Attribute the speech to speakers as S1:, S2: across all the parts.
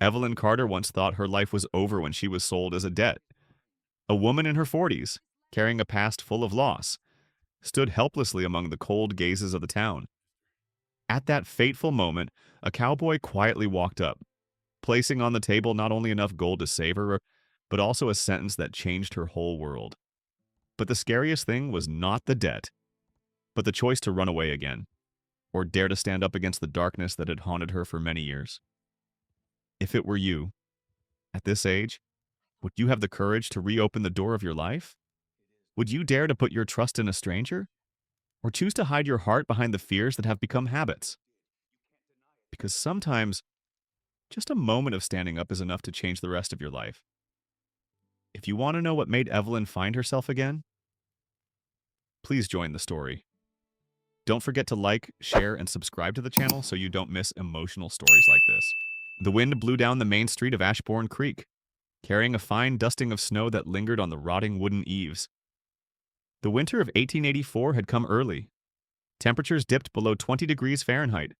S1: Evelyn Carter once thought her life was over when she was sold as a debt. A woman in her 40s, carrying a past full of loss, stood helplessly among the cold gazes of the town. At that fateful moment, a cowboy quietly walked up, placing on the table not only enough gold to save her, but also a sentence that changed her whole world. But the scariest thing was not the debt, but the choice to run away again, or dare to stand up against the darkness that had haunted her for many years. If it were you, at this age, would you have the courage to reopen the door of your life? Would you dare to put your trust in a stranger? Or choose to hide your heart behind the fears that have become habits? Because sometimes, just a moment of standing up is enough to change the rest of your life. If you want to know what made Evelyn find herself again, please join the story. Don't forget to like, share, and subscribe to the channel so you don't miss emotional stories like this. The wind blew down the main street of Ashborne Creek, carrying a fine dusting of snow that lingered on the rotting wooden eaves. The winter of 1884 had come early. Temperatures dipped below 20 degrees Fahrenheit,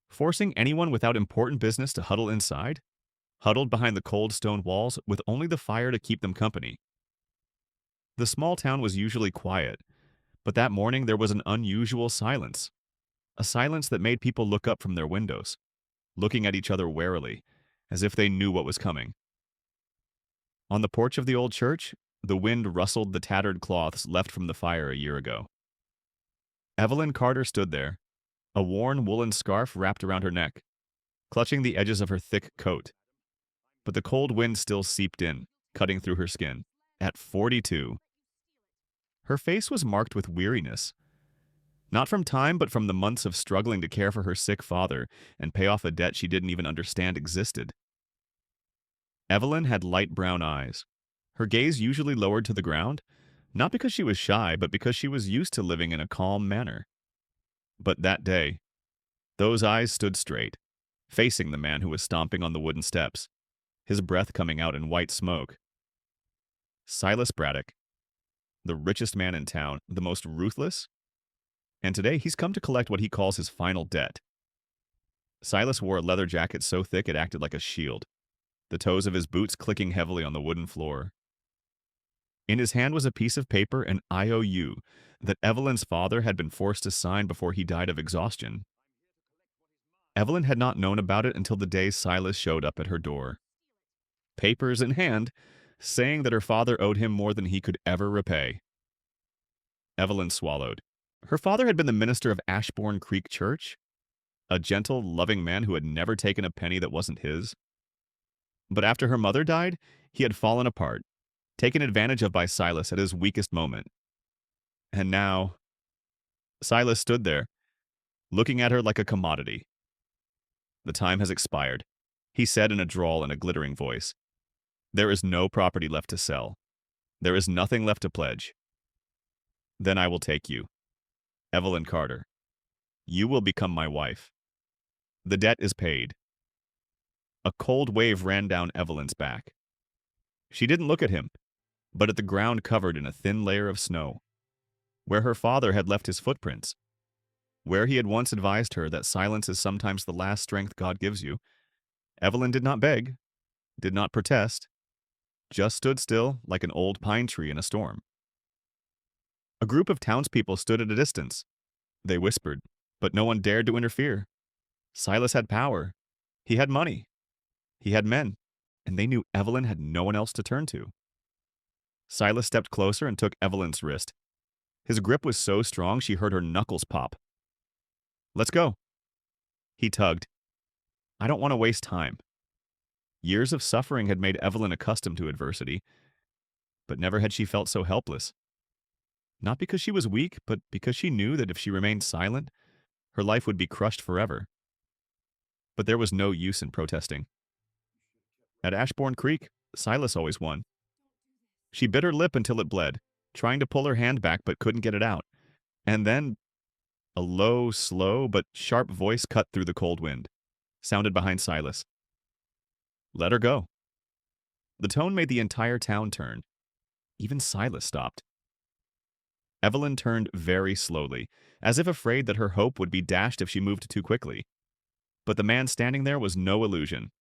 S1: forcing anyone without important business to huddle inside, huddled behind the cold stone walls with only the fire to keep them company. The small town was usually quiet, but that morning there was an unusual silence, a silence that made people look up from their windows, looking at each other warily, as if they knew what was coming. On the porch of the old church, the wind rustled the tattered cloths left from the fire a year ago. Evelyn Carter stood there, a worn woolen scarf wrapped around her neck, clutching the edges of her thick coat. But the cold wind still seeped in, cutting through her skin. At 42. Her face was marked with weariness. Not from time, but from the months of struggling to care for her sick father and pay off a debt she didn't even understand existed. Evelyn had light brown eyes, her gaze usually lowered to the ground, not because she was shy, but because she was used to living in a calm manner. But that day, those eyes stood straight, facing the man who was stomping on the wooden steps, his breath coming out in white smoke. Silas Braddock, the richest man in town, the most ruthless, and today he's come to collect what he calls his final debt. Silas wore a leather jacket so thick it acted like a shield, the toes of his boots clicking heavily on the wooden floor. In his hand was a piece of paper, an IOU, that Evelyn's father had been forced to sign before he died of exhaustion. Evelyn had not known about it until the day Silas showed up at her door. Papers in hand, saying that her father owed him more than he could ever repay. Evelyn swallowed. Her father had been the minister of Ashborne Creek Church, a gentle, loving man who had never taken a penny that wasn't his. But after her mother died, he had fallen apart, taken advantage of by Silas at his weakest moment. And now, Silas stood there, looking at her like a commodity. "The time has expired," he said in a drawl and a glittering voice. "There is no property left to sell. There is nothing left to pledge. Then I will take you, Evelyn Carter. You will become my wife. The debt is paid." A cold wave ran down Evelyn's back. She didn't look at him, but at the ground covered in a thin layer of snow, where her father had left his footprints, where he had once advised her that silence is sometimes the last strength God gives you. Evelyn did not beg, did not protest, just stood still like an old pine tree in a storm. A group of townspeople stood at a distance. They whispered, but no one dared to interfere. Silas had power. He had money. He had men, and they knew Evelyn had no one else to turn to. Silas stepped closer and took Evelyn's wrist. His grip was so strong she heard her knuckles pop. "Let's go." He tugged. "I don't want to waste time." Years of suffering had made Evelyn accustomed to adversity, but never had she felt so helpless. Not because she was weak, but because she knew that if she remained silent, her life would be crushed forever. But there was no use in protesting. At Ashborne Creek, Silas always won. She bit her lip until it bled, trying to pull her hand back but couldn't get it out. And then, a low, slow, but sharp voice cut through the cold wind, sounded behind Silas. "Let her go." The tone made the entire town turn. Even Silas stopped. Evelyn turned very slowly, as if afraid that her hope would be dashed if she moved too quickly. But the man standing there was no illusion.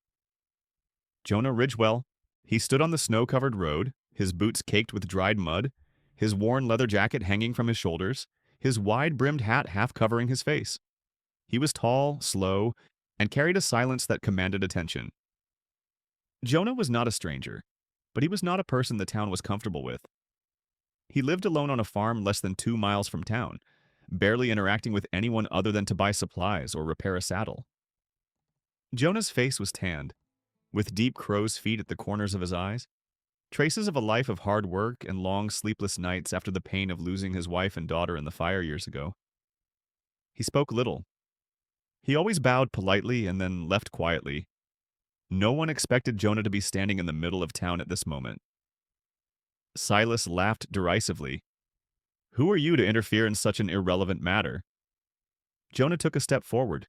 S1: Jonah Ridgewell. He stood on the snow-covered road, his boots caked with dried mud, his worn leather jacket hanging from his shoulders, his wide-brimmed hat half covering his face. He was tall, slow, and carried a silence that commanded attention. Jonah was not a stranger, but he was not a person the town was comfortable with. He lived alone on a farm less than 2 miles from town, barely interacting with anyone other than to buy supplies or repair a saddle. Jonah's face was tanned, with deep crow's feet at the corners of his eyes, traces of a life of hard work and long sleepless nights after the pain of losing his wife and daughter in the fire years ago. He spoke little. He always bowed politely and then left quietly. No one expected Jonah to be standing in the middle of town at this moment. Silas laughed derisively. "Who are you to interfere in such an irrelevant matter?" Jonah took a step forward.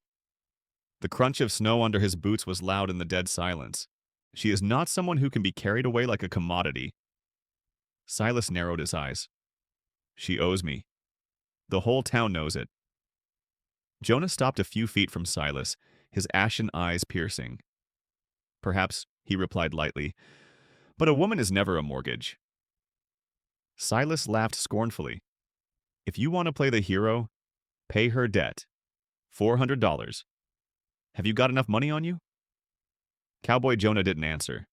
S1: The crunch of snow under his boots was loud in the dead silence. "She is not someone who can be carried away like a commodity." Silas narrowed his eyes. "She owes me. The whole town knows it." Jonah stopped a few feet from Silas, his ashen eyes piercing. "Perhaps," he replied lightly, "but a woman is never a mortgage." Silas laughed scornfully. "If you want to play the hero, pay her debt. $400. Have you got enough money on you?" Cowboy Jonah didn't answer.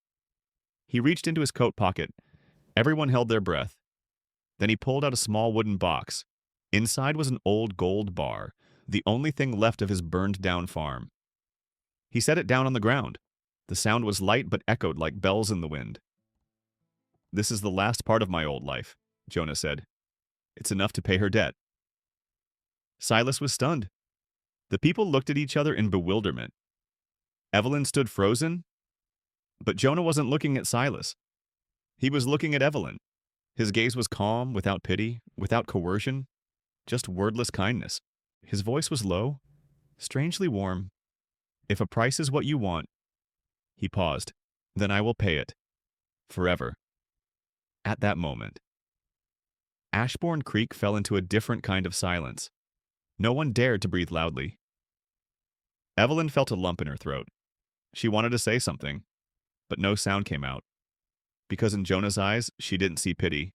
S1: He reached into his coat pocket. Everyone held their breath. Then he pulled out a small wooden box. Inside was an old gold bar, the only thing left of his burned-down farm. He set it down on the ground. The sound was light but echoed like bells in the wind. "This is the last part of my old life," Jonah said. "It's enough to pay her debt." Silas was stunned. The people looked at each other in bewilderment. Evelyn stood frozen, but Jonah wasn't looking at Silas. He was looking at Evelyn. His gaze was calm, without pity, without coercion, just wordless kindness. His voice was low, strangely warm. "If a price is what you want," he paused, "then I will pay it. Forever." At that moment, Ashborne Creek fell into a different kind of silence. No one dared to breathe loudly. Evelyn felt a lump in her throat. She wanted to say something, but no sound came out. Because in Jonah's eyes, she didn't see pity.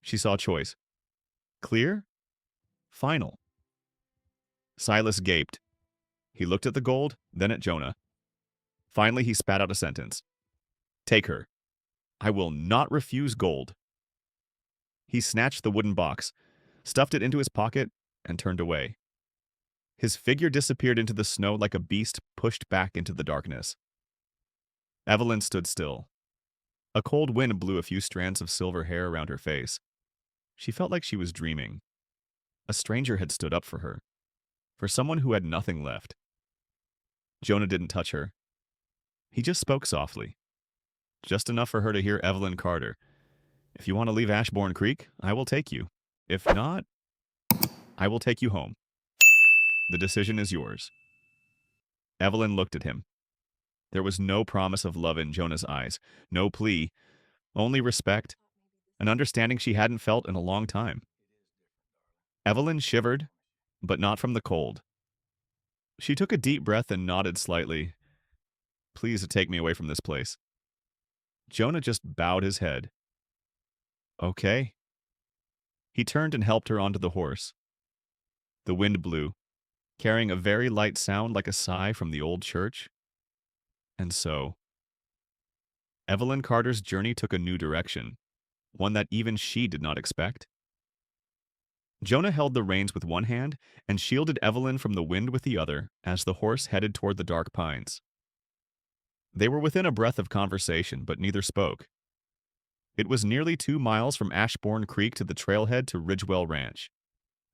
S1: She saw choice. Clear? Final. Silas gaped. He looked at the gold, then at Jonah. Finally, he spat out a sentence. "Take her. I will not refuse gold." He snatched the wooden box, stuffed it into his pocket, and turned away. His figure disappeared into the snow like a beast pushed back into the darkness. Evelyn stood still. A cold wind blew a few strands of silver hair around her face. She felt like she was dreaming. A stranger had stood up for her, for someone who had nothing left. Jonah didn't touch her. He just spoke softly, just enough for her to hear Evelyn Carter. "If you want to leave Ashborne Creek, I will take you. If not, I will take you home. The decision is yours." Evelyn looked at him. There was no promise of love in Jonah's eyes, no plea, only respect, an understanding she hadn't felt in a long time. Evelyn shivered, but not from the cold. She took a deep breath and nodded slightly. "Please take me away from this place." Jonah just bowed his head. "Okay." He turned and helped her onto the horse. The wind blew, carrying a very light sound like a sigh from the old church. And so, Evelyn Carter's journey took a new direction, one that even she did not expect. Jonah held the reins with one hand and shielded Evelyn from the wind with the other as the horse headed toward the dark pines. They were within a breath of conversation, but neither spoke. It was nearly 2 miles from Ashborne Creek to the trailhead to Ridgewell Ranch,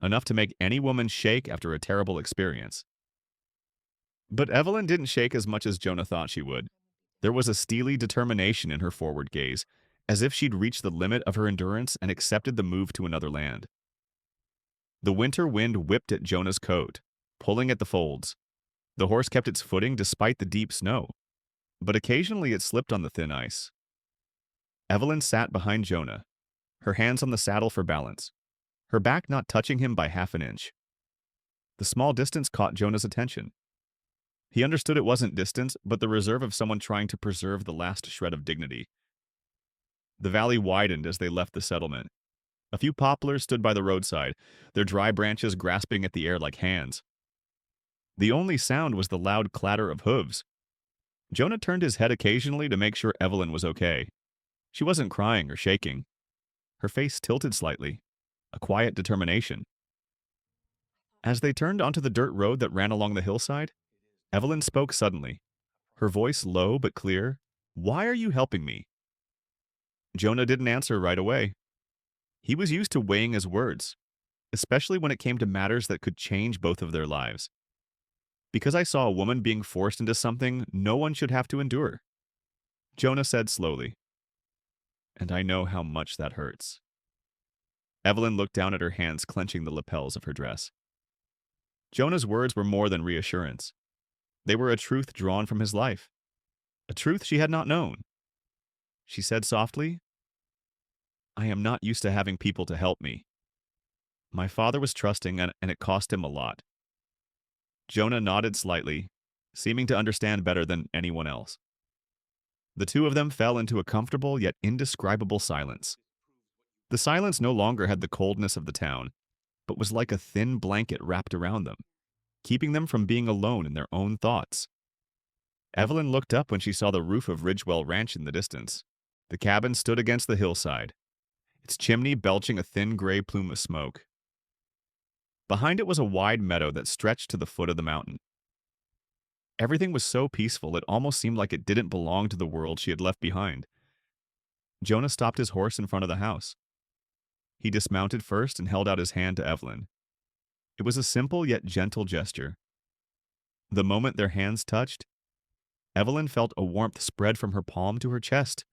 S1: enough to make any woman shake after a terrible experience. But Evelyn didn't shake as much as Jonah thought she would. There was a steely determination in her forward gaze, as if she'd reached the limit of her endurance and accepted the move to another land. The winter wind whipped at Jonah's coat, pulling at the folds. The horse kept its footing despite the deep snow, but occasionally it slipped on the thin ice. Evelyn sat behind Jonah, her hands on the saddle for balance, her back not touching him by half an inch. The small distance caught Jonah's attention. He understood it wasn't distance, but the reserve of someone trying to preserve the last shred of dignity. The valley widened as they left the settlement. A few poplars stood by the roadside, their dry branches grasping at the air like hands. The only sound was the loud clatter of hooves. Jonah turned his head occasionally to make sure Evelyn was okay. She wasn't crying or shaking. Her face tilted slightly, a quiet determination. As they turned onto the dirt road that ran along the hillside, Evelyn spoke suddenly, her voice low but clear. "Why are you helping me?" Jonah didn't answer right away. He was used to weighing his words, especially when it came to matters that could change both of their lives. "Because I saw a woman being forced into something no one should have to endure," Jonah said slowly. "And I know how much that hurts." Evelyn looked down at her hands clenching the lapels of her dress. Jonah's words were more than reassurance. They were a truth drawn from his life, a truth she had not known. She said softly, "I am not used to having people to help me. My father was trusting, and it cost him a lot." Jonah nodded slightly, seeming to understand better than anyone else. The two of them fell into a comfortable yet indescribable silence. The silence no longer had the coldness of the town, but was like a thin blanket wrapped around them, keeping them from being alone in their own thoughts. Evelyn looked up when she saw the roof of Ridgewell Ranch in the distance. The cabin stood against the hillside, its chimney belching a thin gray plume of smoke. Behind it was a wide meadow that stretched to the foot of the mountain. Everything was so peaceful it almost seemed like it didn't belong to the world she had left behind. Jonah stopped his horse in front of the house. He dismounted first and held out his hand to Evelyn. It was a simple yet gentle gesture. The moment their hands touched, Evelyn felt a warmth spread from her palm to her chest,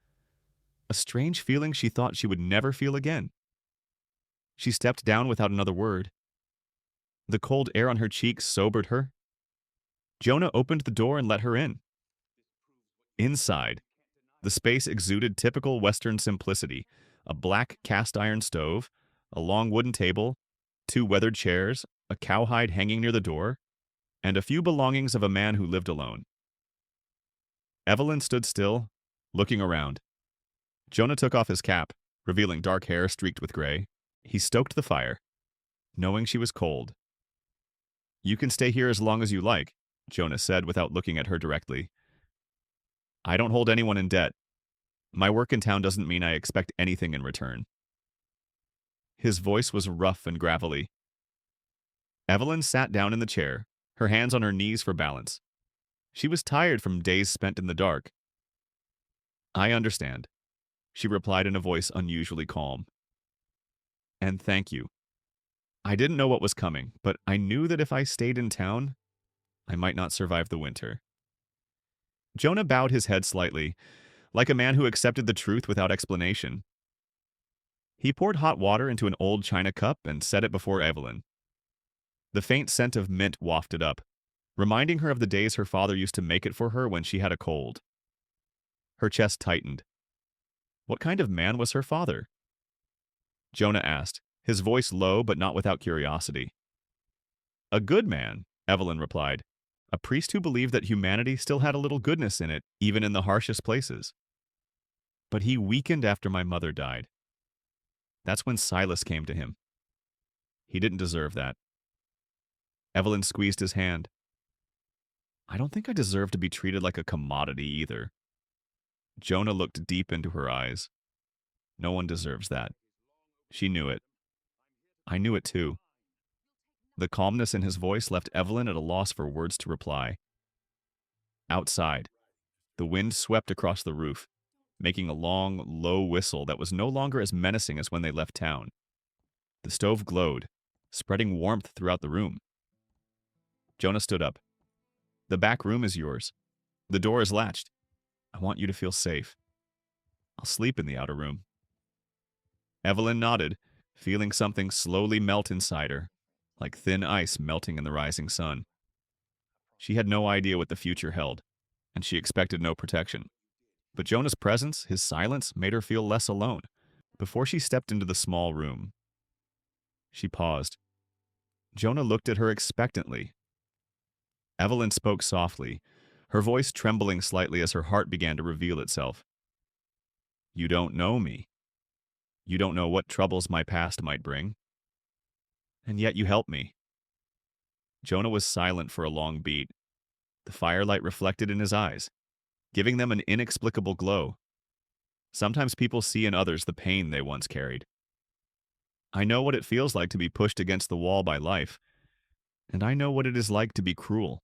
S1: a strange feeling she thought she would never feel again. She stepped down without another word. The cold air on her cheeks sobered her. Jonah opened the door and let her in. Inside, the space exuded typical Western simplicity: a black cast-iron stove, a long wooden table, two weathered chairs, a cowhide hanging near the door, and a few belongings of a man who lived alone. Evelyn stood still, looking around. Jonah took off his cap, revealing dark hair streaked with gray. He stoked the fire, knowing she was cold. "You can stay here as long as you like," Jonah said without looking at her directly. "I don't hold anyone in debt. My work in town doesn't mean I expect anything in return." His voice was rough and gravelly. Evelyn sat down in the chair, her hands on her knees for balance. She was tired from days spent in the dark. "I understand," she replied in a voice unusually calm. "And thank you. I didn't know what was coming, but I knew that if I stayed in town, I might not survive the winter." Jonah bowed his head slightly, like a man who accepted the truth without explanation. He poured hot water into an old china cup and set it before Evelyn. The faint scent of mint wafted up, reminding her of the days her father used to make it for her when she had a cold. Her chest tightened. What kind of man was her father? Jonah asked, his voice low but not without curiosity. "A good man," Evelyn replied. "A priest who believed that humanity still had a little goodness in it, even in the harshest places. But he weakened after my mother died. That's when Silas came to him. He didn't deserve that." Evelyn squeezed his hand. "I don't think I deserve to be treated like a commodity either." Jonah looked deep into her eyes. "No one deserves that." She knew it. I knew it too. The calmness in his voice left Evelyn at a loss for words to reply. Outside, the wind swept across the roof, making a long, low whistle that was no longer as menacing as when they left town. The stove glowed, spreading warmth throughout the room. Jonah stood up. "The back room is yours. The door is latched. I want you to feel safe. I'll sleep in the outer room." Evelyn nodded, feeling something slowly melt inside her, like thin ice melting in the rising sun. She had no idea what the future held, and she expected no protection. But Jonah's presence, his silence, made her feel less alone. Before she stepped into the small room, she paused. Jonah looked at her expectantly. Evelyn spoke softly, her voice trembling slightly as her heart began to reveal itself. You don't know me. You don't know what troubles my past might bring. And yet you help me. Jonah was silent for a long beat. The firelight reflected in his eyes, giving them an inexplicable glow. Sometimes people see in others the pain they once carried. I know what it feels like to be pushed against the wall by life, and I know what it is like to be cruel.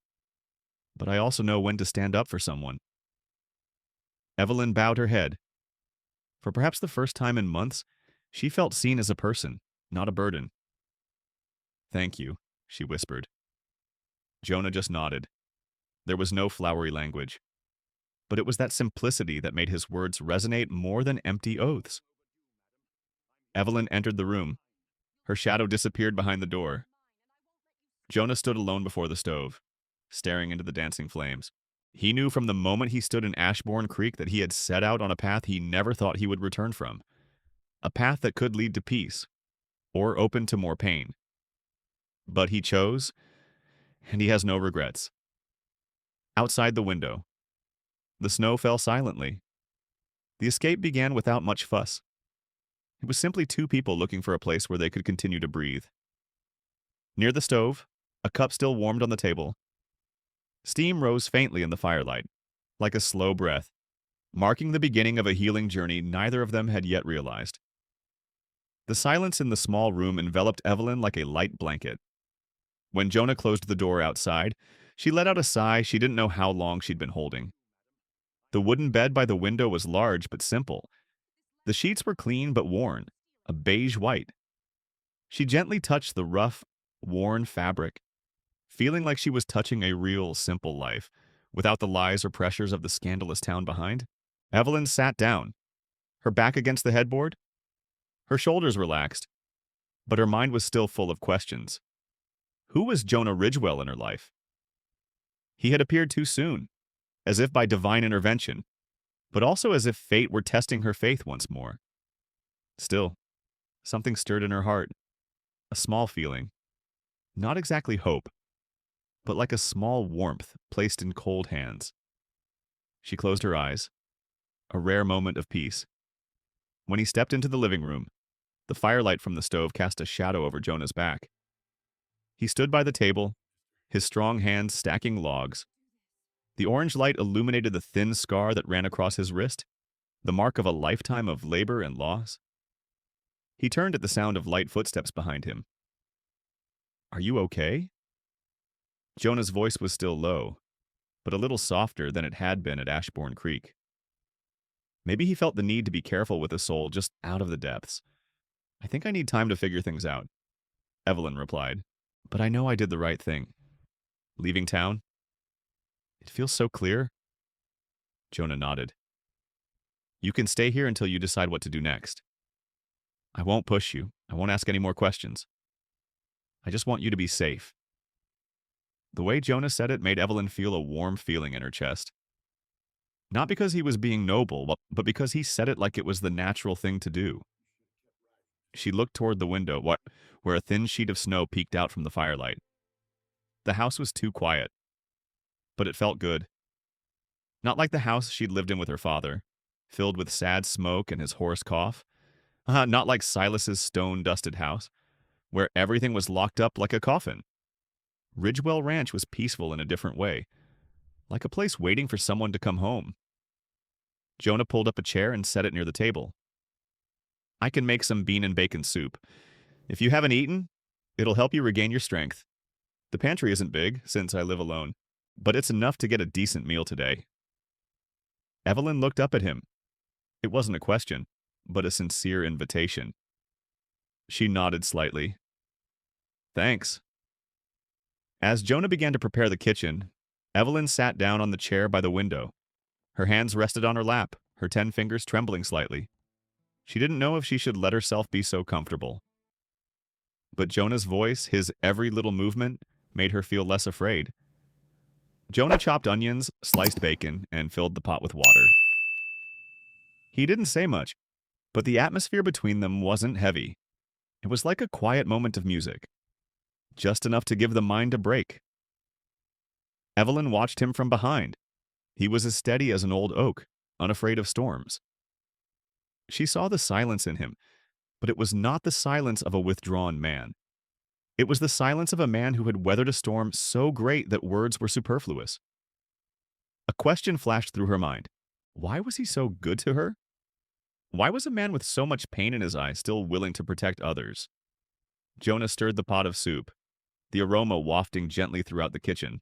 S1: But I also know when to stand up for someone. Evelyn bowed her head. For perhaps the first time in months, she felt seen as a person, not a burden. Thank you, she whispered. Jonah just nodded. There was no flowery language, but it was that simplicity that made his words resonate more than empty oaths. Evelyn entered the room. Her shadow disappeared behind the door. Jonah stood alone before the stove, staring into the dancing flames. He knew from the moment he stood in Ashborne Creek that he had set out on a path he never thought he would return from. A path that could lead to peace, or open to more pain. But he chose, and he has no regrets. Outside the window, the snow fell silently. The escape began without much fuss. It was simply two people looking for a place where they could continue to breathe. Near the stove, a cup still warmed on the table. Steam rose faintly in the firelight, like a slow breath, marking the beginning of a healing journey neither of them had yet realized. The silence in the small room enveloped Evelyn like a light blanket. When Jonah closed the door outside, she let out a sigh she didn't know how long she'd been holding. The wooden bed by the window was large but simple. The sheets were clean but worn, a beige white. She gently touched the rough, worn fabric, feeling like she was touching a real, simple life, without the lies or pressures of the scandalous town behind. Evelyn sat down, her back against the headboard. Her shoulders relaxed, but her mind was still full of questions. Who was Jonah Ridgewell in her life? He had appeared too soon, as if by divine intervention, but also as if fate were testing her faith once more. Still, something stirred in her heart, a small feeling. Not exactly hope, but like a small warmth placed in cold hands. She closed her eyes, a rare moment of peace. When he stepped into the living room, the firelight from the stove cast a shadow over Jonah's back. He stood by the table, his strong hands stacking logs. The orange light illuminated the thin scar that ran across his wrist, the mark of a lifetime of labor and loss. He turned at the sound of light footsteps behind him. Are you okay? Jonah's voice was still low, but a little softer than it had been at Ashborne Creek. Maybe he felt the need to be careful with a soul just out of the depths. I think I need time to figure things out, Evelyn replied. But I know I did the right thing. Leaving town? It feels so clear. Jonah nodded. You can stay here until you decide what to do next. I won't push you. I won't ask any more questions. I just want you to be safe. The way Jonah said it made Evelyn feel a warm feeling in her chest. Not because he was being noble, but because he said it like it was the natural thing to do. She looked toward the window, where a thin sheet of snow peeked out from the firelight. The house was too quiet, but it felt good. Not like the house she'd lived in with her father, filled with sad smoke and his hoarse cough. Not like Silas's stone-dusted house, where everything was locked up like a coffin. Ridgewell Ranch was peaceful in a different way, like a place waiting for someone to come home. Jonah pulled up a chair and set it near the table. I can make some bean and bacon soup. If you haven't eaten, it'll help you regain your strength. The pantry isn't big, since I live alone, but it's enough to get a decent meal today. Evelyn looked up at him. It wasn't a question, but a sincere invitation. She nodded slightly. Thanks. As Jonah began to prepare the kitchen, Evelyn sat down on the chair by the window. Her hands rested on her lap, her 10 fingers trembling slightly. She didn't know if she should let herself be so comfortable. But Jonah's voice, his every little movement, made her feel less afraid. Jonah chopped onions, sliced bacon, and filled the pot with water. He didn't say much, but the atmosphere between them wasn't heavy. It was like a quiet moment of music, just enough to give the mind a break. Evelyn watched him from behind. He was as steady as an old oak, unafraid of storms. She saw the silence in him, but it was not the silence of a withdrawn man. It was the silence of a man who had weathered a storm so great that words were superfluous. A question flashed through her mind. Why was he so good to her? Why was a man with so much pain in his eyes still willing to protect others? Jonah stirred the pot of soup, the aroma wafting gently throughout the kitchen.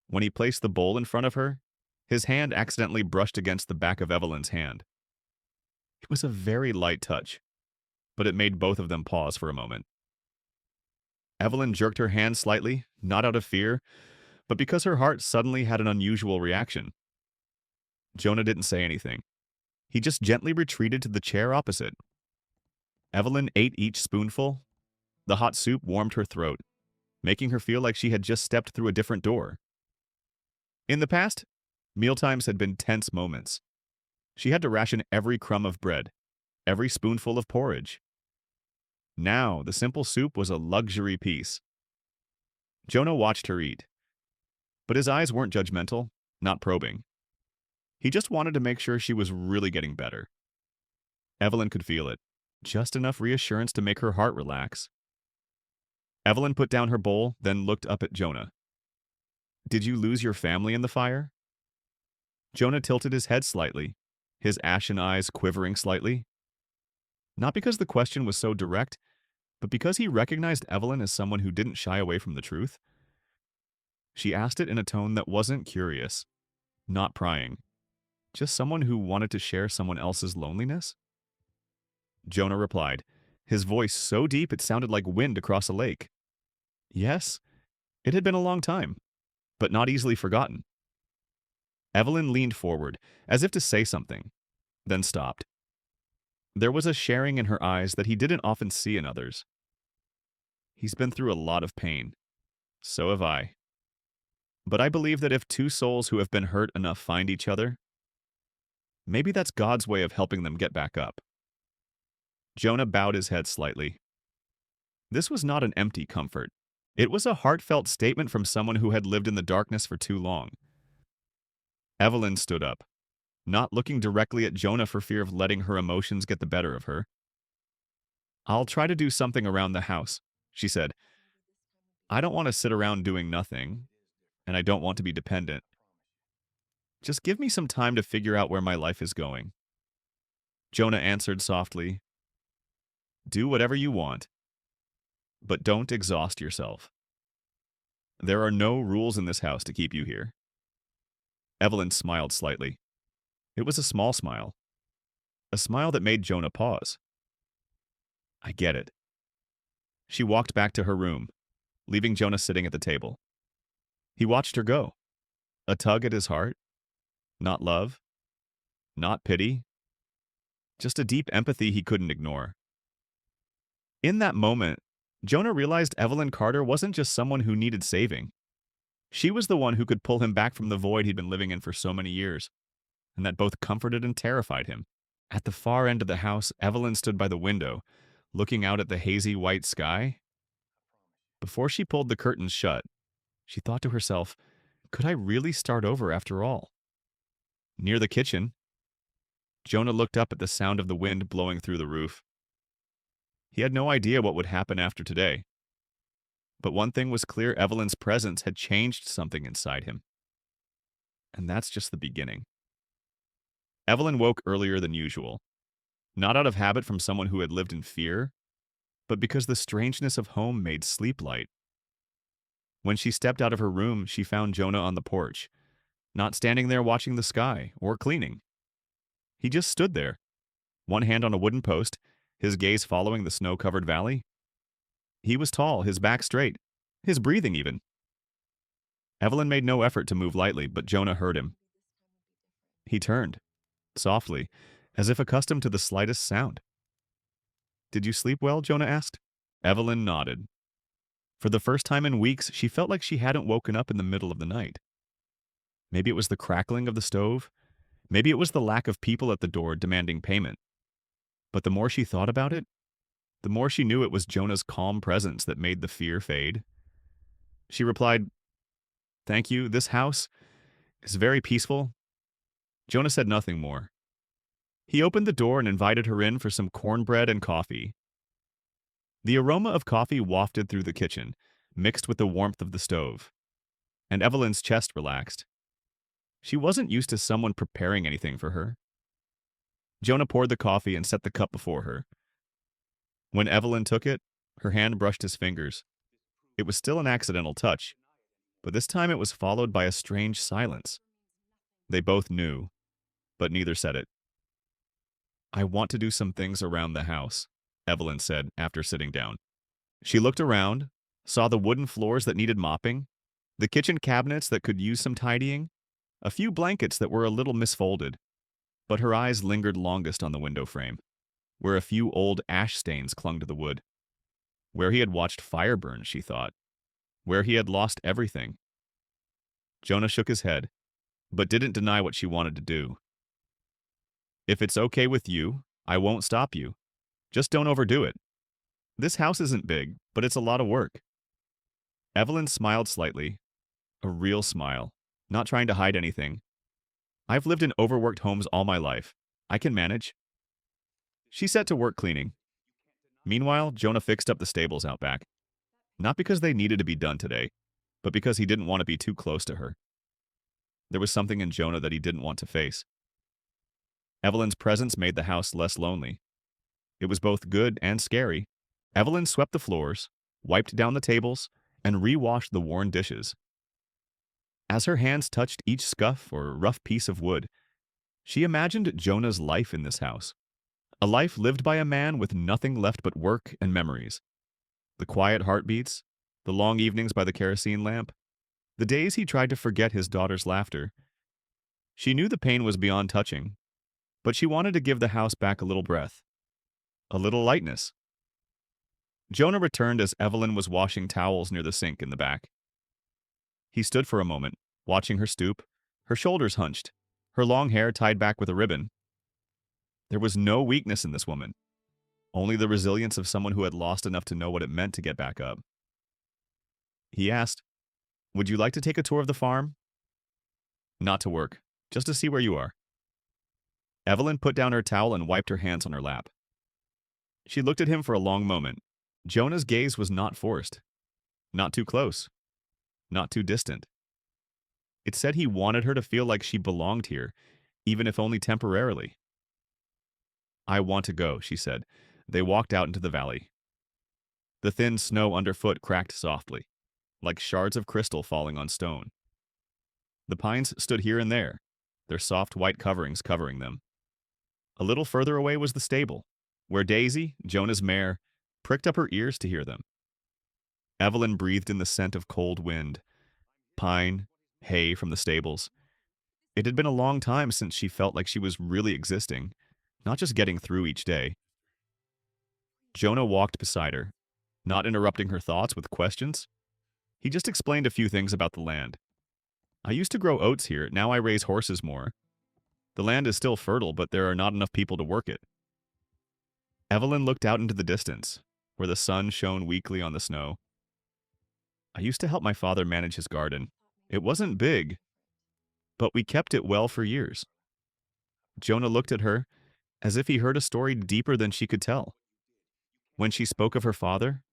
S1: When he placed the bowl in front of her, his hand accidentally brushed against the back of Evelyn's hand. It was a very light touch, but it made both of them pause for a moment. Evelyn jerked her hand slightly, not out of fear, but because her heart suddenly had an unusual reaction. Jonah didn't say anything. He just gently retreated to the chair opposite. Evelyn ate each spoonful. The hot soup warmed her throat, making her feel like she had just stepped through a different door. In the past, mealtimes had been tense moments. She had to ration every crumb of bread, every spoonful of porridge. Now, the simple soup was a luxury piece. Jonah watched her eat, but his eyes weren't judgmental, not probing. He just wanted to make sure she was really getting better. Evelyn could feel it, just enough reassurance to make her heart relax. Evelyn put down her bowl, then looked up at Jonah. "Did you lose your family in the fire?" Jonah tilted his head slightly, his ashen eyes quivering slightly. Not because the question was so direct, but because he recognized Evelyn as someone who didn't shy away from the truth. She asked it in a tone that wasn't curious, not prying, just someone who wanted to share someone else's loneliness. Jonah replied, his voice so deep it sounded like wind across a lake. Yes, it had been a long time, but not easily forgotten. Evelyn leaned forward, as if to say something, then stopped. There was a sharing in her eyes that he didn't often see in others. He's been through a lot of pain. So have I. But I believe that if two souls who have been hurt enough find each other, maybe that's God's way of helping them get back up. Jonah bowed his head slightly. This was not an empty comfort. It was a heartfelt statement from someone who had lived in the darkness for too long. Evelyn stood up, not looking directly at Jonah for fear of letting her emotions get the better of her. "I'll try to do something around the house," she said. "I don't want to sit around doing nothing, and I don't want to be dependent. Just give me some time to figure out where my life is going." Jonah answered softly, "Do whatever you want, but don't exhaust yourself. There are no rules in this house to keep you here." Evelyn smiled slightly. It was a small smile. A smile that made Jonah pause. "I get it." She walked back to her room, leaving Jonah sitting at the table. He watched her go. A tug at his heart. Not love. Not pity. Just a deep empathy he couldn't ignore. In that moment, Jonah realized Evelyn Carter wasn't just someone who needed saving. She was the one who could pull him back from the void he'd been living in for so many years, and that both comforted and terrified him. At the far end of the house, Evelyn stood by the window, looking out at the hazy white sky. Before she pulled the curtains shut, she thought to herself, could I really start over after all? Near the kitchen, Jonah looked up at the sound of the wind blowing through the roof. He had no idea what would happen after today. But one thing was clear, Evelyn's presence had changed something inside him. And that's just the beginning. Evelyn woke earlier than usual, not out of habit from someone who had lived in fear, but because the strangeness of home made sleep light. When she stepped out of her room, she found Jonah on the porch, not standing there watching the sky or cleaning. He just stood there, one hand on a wooden post, his gaze following the snow-covered valley. He was tall, his back straight, his breathing even. Evelyn made no effort to move lightly, but Jonah heard him. He turned, softly, as if accustomed to the slightest sound. "Did you sleep well?" Jonah asked. Evelyn nodded. For the first time in weeks, she felt like she hadn't woken up in the middle of the night. Maybe it was the crackling of the stove. Maybe it was the lack of people at the door demanding payment. But the more she thought about it, the more she knew it was Jonah's calm presence that made the fear fade. She replied, Thank you. This house is very peaceful." Jonah said nothing more. He opened the door and invited her in for some cornbread and coffee. The aroma of coffee wafted through the kitchen, mixed with the warmth of the stove, and Evelyn's chest relaxed. She wasn't used to someone preparing anything for her. Jonah poured the coffee and set the cup before her. When Evelyn took it, her hand brushed his fingers. It was still an accidental touch, but this time it was followed by a strange silence. They both knew, but neither said it. "I want to do some things around the house," Evelyn said after sitting down. She looked around, saw the wooden floors that needed mopping, the kitchen cabinets that could use some tidying, a few blankets that were a little misfolded, but her eyes lingered longest on the window frame, where a few old ash stains clung to the wood. Where he had watched fire burn, she thought. Where he had lost everything. Jonah shook his head, but didn't deny what she wanted to do. "If it's okay with you, I won't stop you. Just don't overdo it. This house isn't big, but it's a lot of work." Evelyn smiled slightly, a real smile, not trying to hide anything. "I've lived in overworked homes all my life. I can manage." She set to work cleaning. Meanwhile, Jonah fixed up the stables out back. Not because they needed to be done today, but because he didn't want to be too close to her. There was something in Jonah that he didn't want to face. Evelyn's presence made the house less lonely. It was both good and scary. Evelyn swept the floors, wiped down the tables, and re-washed the worn dishes. As her hands touched each scuff or rough piece of wood, she imagined Jonah's life in this house. A life lived by a man with nothing left but work and memories. The quiet heartbeats, the long evenings by the kerosene lamp, the days he tried to forget his daughter's laughter. She knew the pain was beyond touching, but she wanted to give the house back a little breath, a little lightness. Jonah returned as Evelyn was washing towels near the sink in the back. He stood for a moment, watching her stoop, her shoulders hunched, her long hair tied back with a ribbon. There was no weakness in this woman, only the resilience of someone who had lost enough to know what it meant to get back up. He asked, "Would you like to take a tour of the farm?" "Not to work, just to see where you are." Evelyn put down her towel and wiped her hands on her lap. She looked at him for a long moment. Jonah's gaze was not forced, not too close, not too distant. It said he wanted her to feel like she belonged here, even if only temporarily. "I want to go," she said. They walked out into the valley. The thin snow underfoot cracked softly, like shards of crystal falling on stone. The pines stood here and there, their soft white coverings covering them. A little further away was the stable, where Daisy, Jonah's mare, pricked up her ears to hear them. Evelyn breathed in the scent of cold wind, pine, hay from the stables. It had been a long time since she felt like she was really existing, not just getting through each day. Jonah walked beside her, not interrupting her thoughts with questions. He just explained a few things about the land. "I used to grow oats here, now I raise horses more. The land is still fertile, but there are not enough people to work it." Evelyn looked out into the distance, where the sun shone weakly on the snow. "I used to help my father manage his garden. It wasn't big, but we kept it well for years." Jonah looked at her as if he heard a story deeper than she could tell. When she spoke of her father,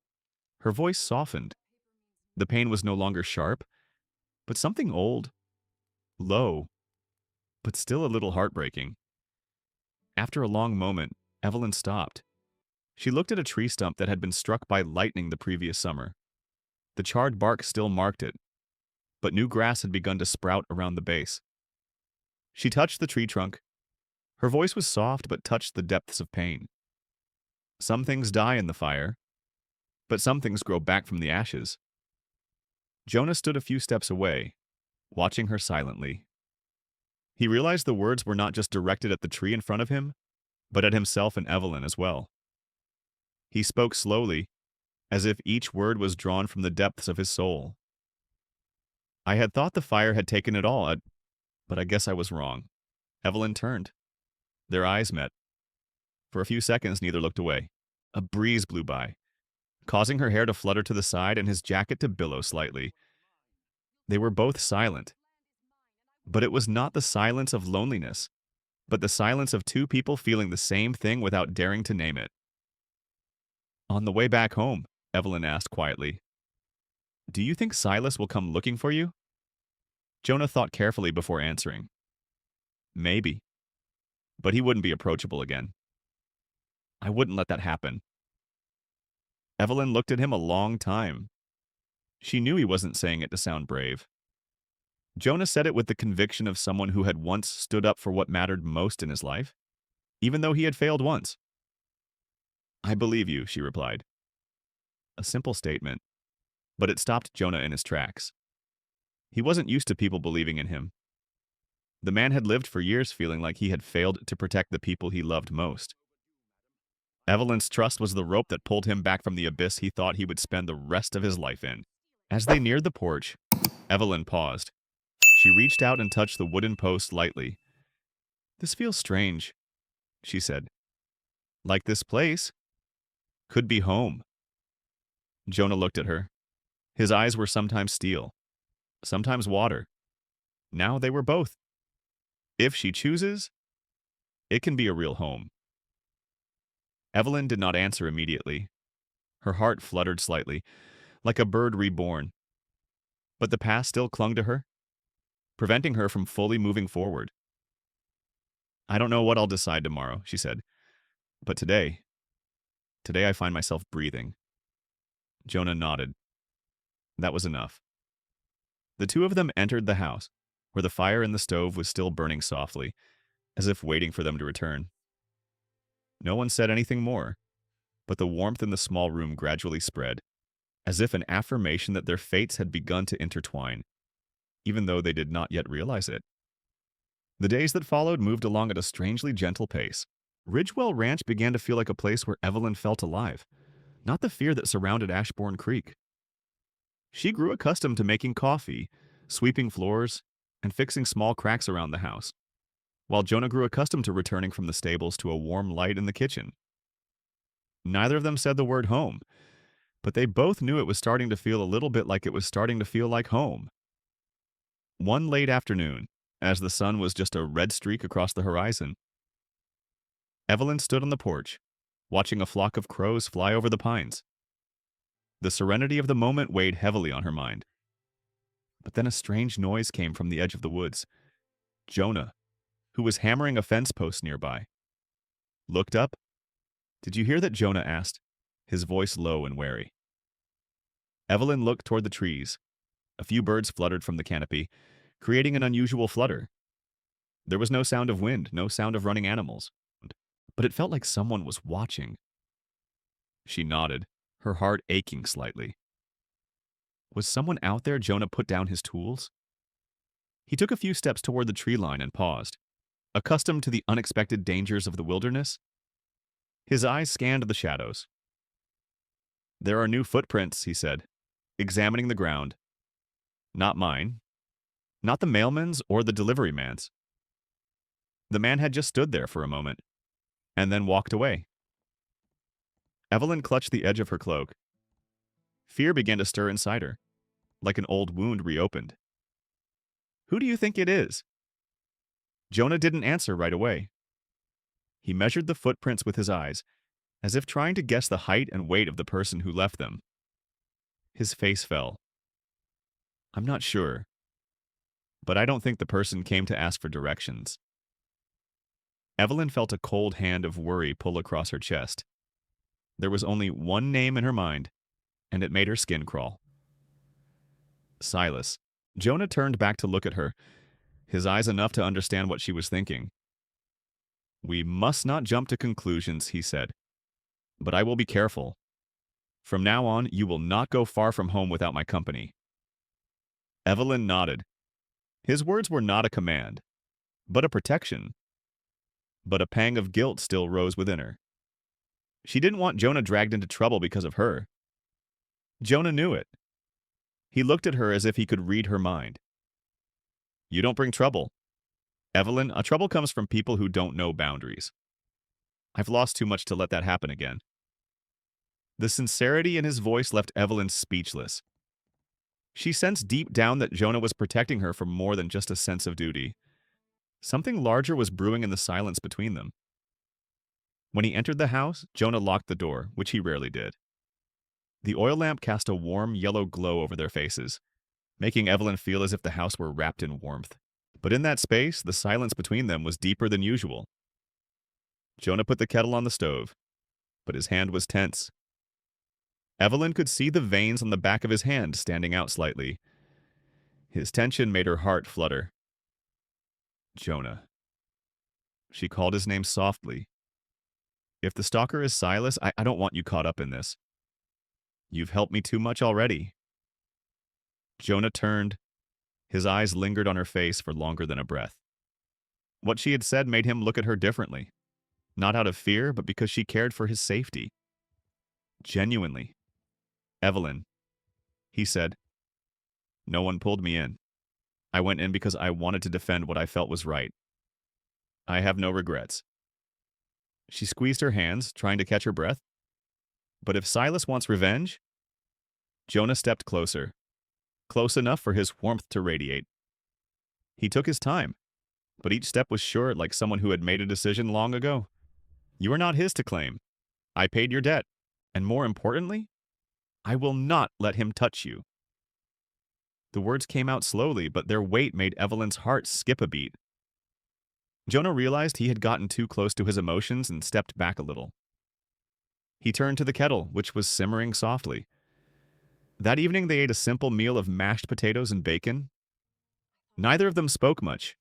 S1: her voice softened. The pain was no longer sharp, but something old, low, but still a little heartbreaking. After a long moment, Evelyn stopped. She looked at a tree stump that had been struck by lightning the previous summer. The charred bark still marked it, but new grass had begun to sprout around the base. She touched the tree trunk. Her voice was soft but touched the depths of pain. Some things die in the fire, but some things grow back from the ashes. Jonah stood a few steps away, watching her silently. He realized the words were not just directed at the tree in front of him, but at himself and Evelyn as well. He spoke slowly, as if each word was drawn from the depths of his soul. "I had thought the fire had taken it all, but I guess I was wrong." Evelyn turned. Their eyes met. For a few seconds, neither looked away. A breeze blew by, causing her hair to flutter to the side and his jacket to billow slightly. They were both silent, but it was not the silence of loneliness, but the silence of two people feeling the same thing without daring to name it. On the way back home, Evelyn asked quietly, "Do you think Silas will come looking for you?" Jonah thought carefully before answering. Maybe, but he wouldn't be approachable again. I wouldn't let that happen. Evelyn looked at him a long time. She knew he wasn't saying it to sound brave. Jonah said it with the conviction of someone who had once stood up for what mattered most in his life, even though he had failed once. "I believe you," she replied. A simple statement, but it stopped Jonah in his tracks. He wasn't used to people believing in him. The man had lived for years feeling like he had failed to protect the people he loved most. Evelyn's trust was the rope that pulled him back from the abyss he thought he would spend the rest of his life in. As they neared the porch, Evelyn paused. She reached out and touched the wooden post lightly. "This feels strange," she said. "Like this place could be home." Jonah looked at her. His eyes were sometimes steel, sometimes water. Now they were both. If she chooses, it can be a real home. Evelyn did not answer immediately. Her heart fluttered slightly, like a bird reborn. But the past still clung to her, preventing her from fully moving forward. "I don't know what I'll decide tomorrow," she said. "But today I find myself breathing." Jonah nodded. That was enough. The two of them entered the house, where the fire in the stove was still burning softly, as if waiting for them to return. No one said anything more, but the warmth in the small room gradually spread, as if an affirmation that their fates had begun to intertwine, even though they did not yet realize it. The days that followed moved along at a strangely gentle pace. Ridgewell Ranch began to feel like a place where Evelyn felt alive, not the fear that surrounded Ashborne Creek. She grew accustomed to making coffee, sweeping floors, and fixing small cracks around the house, while Jonah grew accustomed to returning from the stables to a warm light in the kitchen. Neither of them said the word home, but they both knew it was starting to feel a little bit like it was starting to feel like home. One late afternoon, as the sun was just a red streak across the horizon, Evelyn stood on the porch, watching a flock of crows fly over the pines. The serenity of the moment weighed heavily on her mind. But then a strange noise came from the edge of the woods. Jonah, who was hammering a fence post nearby, looked up. "Did you hear that?" Jonah asked, his voice low and wary. Evelyn looked toward the trees. A few birds fluttered from the canopy, creating an unusual flutter. There was no sound of wind, no sound of running animals, but it felt like someone was watching. She nodded, her heart aching slightly. Was someone out there? Jonah put down his tools. He took a few steps toward the tree line and paused, accustomed to the unexpected dangers of the wilderness. His eyes scanned the shadows. "There are new footprints," he said, examining the ground. "Not mine. Not the mailman's or the delivery man's." The man had just stood there for a moment, and then walked away. Evelyn clutched the edge of her cloak. Fear began to stir inside her, like an old wound reopened. "Who do you think it is?" Jonah didn't answer right away. He measured the footprints with his eyes, as if trying to guess the height and weight of the person who left them. His face fell. "I'm not sure, but I don't think the person came to ask for directions." Evelyn felt a cold hand of worry pull across her chest. There was only one name in her mind, and it made her skin crawl. Silas. Jonah turned back to look at her, his eyes enough to understand what she was thinking. "We must not jump to conclusions," he said. "But I will be careful. From now on, you will not go far from home without my company." Evelyn nodded. His words were not a command, but a protection. But a pang of guilt still rose within her. She didn't want Jonah dragged into trouble because of her. Jonah knew it. He looked at her as if he could read her mind. "You don't bring trouble. Evelyn, a trouble comes from people who don't know boundaries. I've lost too much to let that happen again." The sincerity in his voice left Evelyn speechless. She sensed deep down that Jonah was protecting her from more than just a sense of duty. Something larger was brewing in the silence between them. When he entered the house, Jonah locked the door, which he rarely did. The oil lamp cast a warm yellow glow over their faces, making Evelyn feel as if the house were wrapped in warmth. But in that space, the silence between them was deeper than usual. Jonah put the kettle on the stove, but his hand was tense. Evelyn could see the veins on the back of his hand standing out slightly. His tension made her heart flutter. Jonah. She called his name softly. If the stalker is Silas, I don't want you caught up in this. You've helped me too much already. Jonah turned. His eyes lingered on her face for longer than a breath. What she had said made him look at her differently. Not out of fear, but because she cared for his safety. Genuinely. Evelyn, he said. No one pulled me in. I went in because I wanted to defend what I felt was right. I have no regrets. She squeezed her hands, trying to catch her breath. But if Silas wants revenge? Jonah stepped closer. Close enough for his warmth to radiate. He took his time, but each step was sure, like someone who had made a decision long ago. You are not his to claim. I paid your debt. And more importantly, I will not let him touch you. The words came out slowly, but their weight made Evelyn's heart skip a beat. Jonah realized he had gotten too close to his emotions and stepped back a little. He turned to the kettle, which was simmering softly. That evening they ate a simple meal of mashed potatoes and bacon. Neither of them spoke much,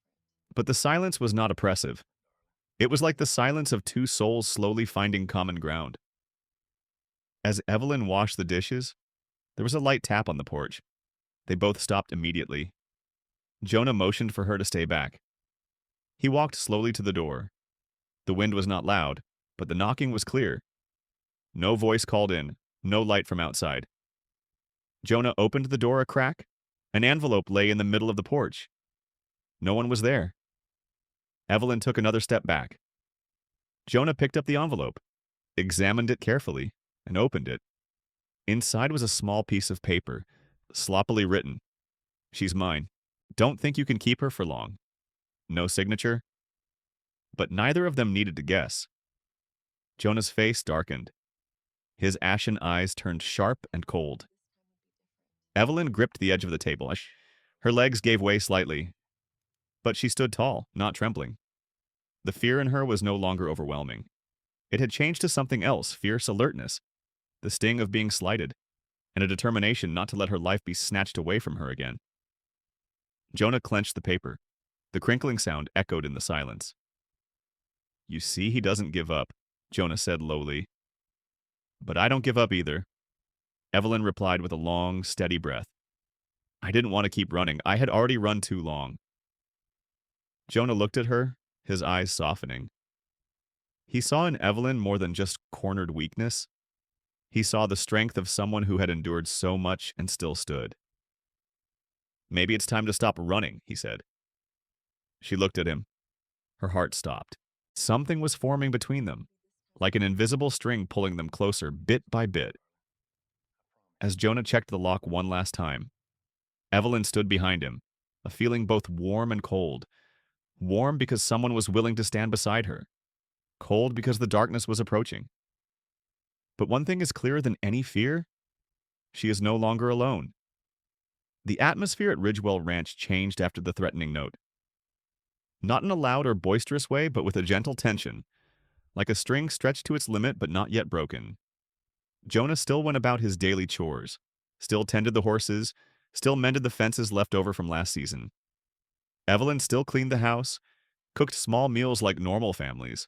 S1: but the silence was not oppressive. It was like the silence of two souls slowly finding common ground. As Evelyn washed the dishes, there was a light tap on the porch. They both stopped immediately. Jonah motioned for her to stay back. He walked slowly to the door. The wind was not loud, but the knocking was clear. No voice called in, no light from outside. Jonah opened the door a crack. An envelope lay in the middle of the porch. No one was there. Evelyn took another step back. Jonah picked up the envelope, examined it carefully, and opened it. Inside was a small piece of paper, sloppily written. She's mine. Don't think you can keep her for long. No signature. But neither of them needed to guess. Jonah's face darkened. His ashen eyes turned sharp and cold. Evelyn gripped the edge of the table. Her legs gave way slightly, but she stood tall, not trembling. The fear in her was no longer overwhelming. It had changed to something else, fierce alertness, the sting of being slighted, and a determination not to let her life be snatched away from her again. Jonah clenched the paper. The crinkling sound echoed in the silence. You see, he doesn't give up, Jonah said lowly. But I don't give up either. Evelyn replied with a long, steady breath. I didn't want to keep running. I had already run too long. Jonah looked at her, his eyes softening. He saw in Evelyn more than just cornered weakness. He saw the strength of someone who had endured so much and still stood. Maybe it's time to stop running, he said. She looked at him. Her heart stopped. Something was forming between them, like an invisible string pulling them closer bit by bit. As Jonah checked the lock one last time, Evelyn stood behind him, a feeling both warm and cold. Warm because someone was willing to stand beside her. Cold because the darkness was approaching. But one thing is clearer than any fear. She is no longer alone. The atmosphere at Ridgewell Ranch changed after the threatening note. Not in a loud or boisterous way, but with a gentle tension, like a string stretched to its limit but not yet broken. Jonah still went about his daily chores, still tended the horses, still mended the fences left over from last season. Evelyn still cleaned the house, cooked small meals like normal families.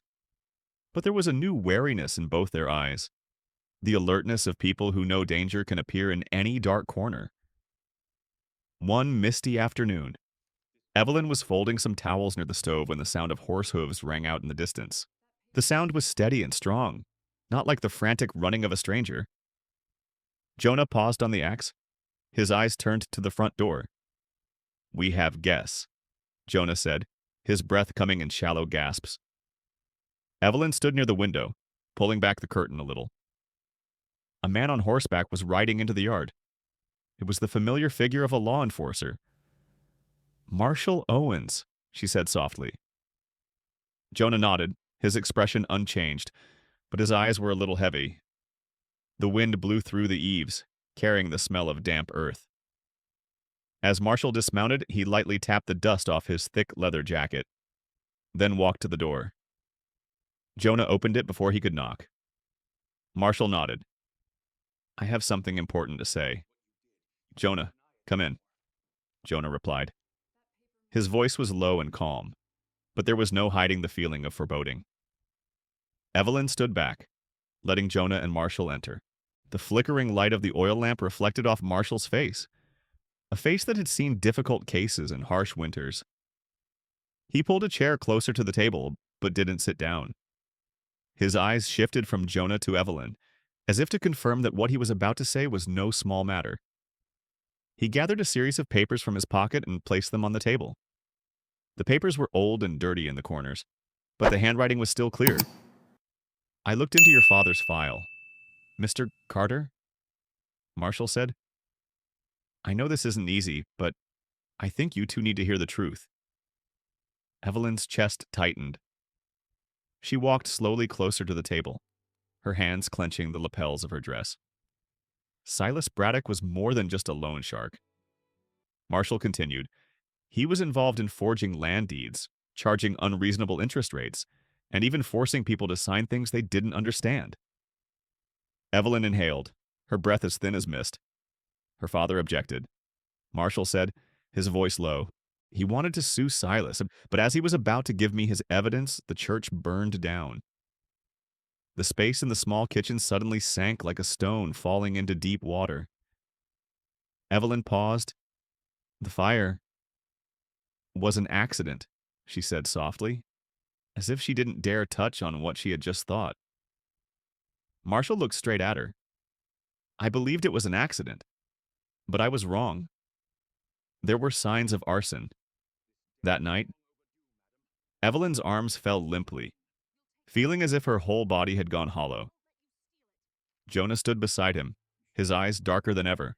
S1: But there was a new wariness in both their eyes, the alertness of people who know danger can appear in any dark corner. One misty afternoon, Evelyn was folding some towels near the stove when the sound of horse hooves rang out in the distance. The sound was steady and strong, not like the frantic running of a stranger. Jonah paused on the axe. His eyes turned to the front door. We have guests, Jonah said, his breath coming in shallow gasps. Evelyn stood near the window, pulling back the curtain a little. A man on horseback was riding into the yard. It was the familiar figure of a law enforcer. "Marshall Owens," she said softly. Jonah nodded, his expression unchanged, but his eyes were a little heavy. The wind blew through the eaves, carrying the smell of damp earth. As Marshall dismounted, he lightly tapped the dust off his thick leather jacket, then walked to the door. Jonah opened it before he could knock. Marshall nodded. "I have something important to say." "Jonah, come in," Jonah replied. His voice was low and calm, but there was no hiding the feeling of foreboding. Evelyn stood back, letting Jonah and Marshall enter. The flickering light of the oil lamp reflected off Marshall's face, a face that had seen difficult cases and harsh winters. He pulled a chair closer to the table, but didn't sit down. His eyes shifted from Jonah to Evelyn, as if to confirm that what he was about to say was no small matter. He gathered a series of papers from his pocket and placed them on the table. The papers were old and dirty in the corners, but the handwriting was still clear. "I looked into your father's file, Mr. Carter," Marshall said. "I know this isn't easy, but I think you two need to hear the truth." Evelyn's chest tightened. She walked slowly closer to the table, her hands clenching the lapels of her dress. Silas Braddock was more than just a loan shark. Marshall continued. He was involved in forging land deeds, charging unreasonable interest rates, and even forcing people to sign things they didn't understand. Evelyn inhaled, her breath as thin as mist. Her father objected. Marshall said, his voice low, he wanted to sue Silas, but as he was about to give me his evidence, the church burned down. The space in the small kitchen suddenly sank like a stone falling into deep water. Evelyn paused. "The fire was an accident," she said softly, as if she didn't dare touch on what she had just thought. Marshall looked straight at her. "I believed it was an accident, but I was wrong. There were signs of arson. That night." Evelyn's arms fell limply, feeling as if her whole body had gone hollow. Jonah stood beside him, his eyes darker than ever.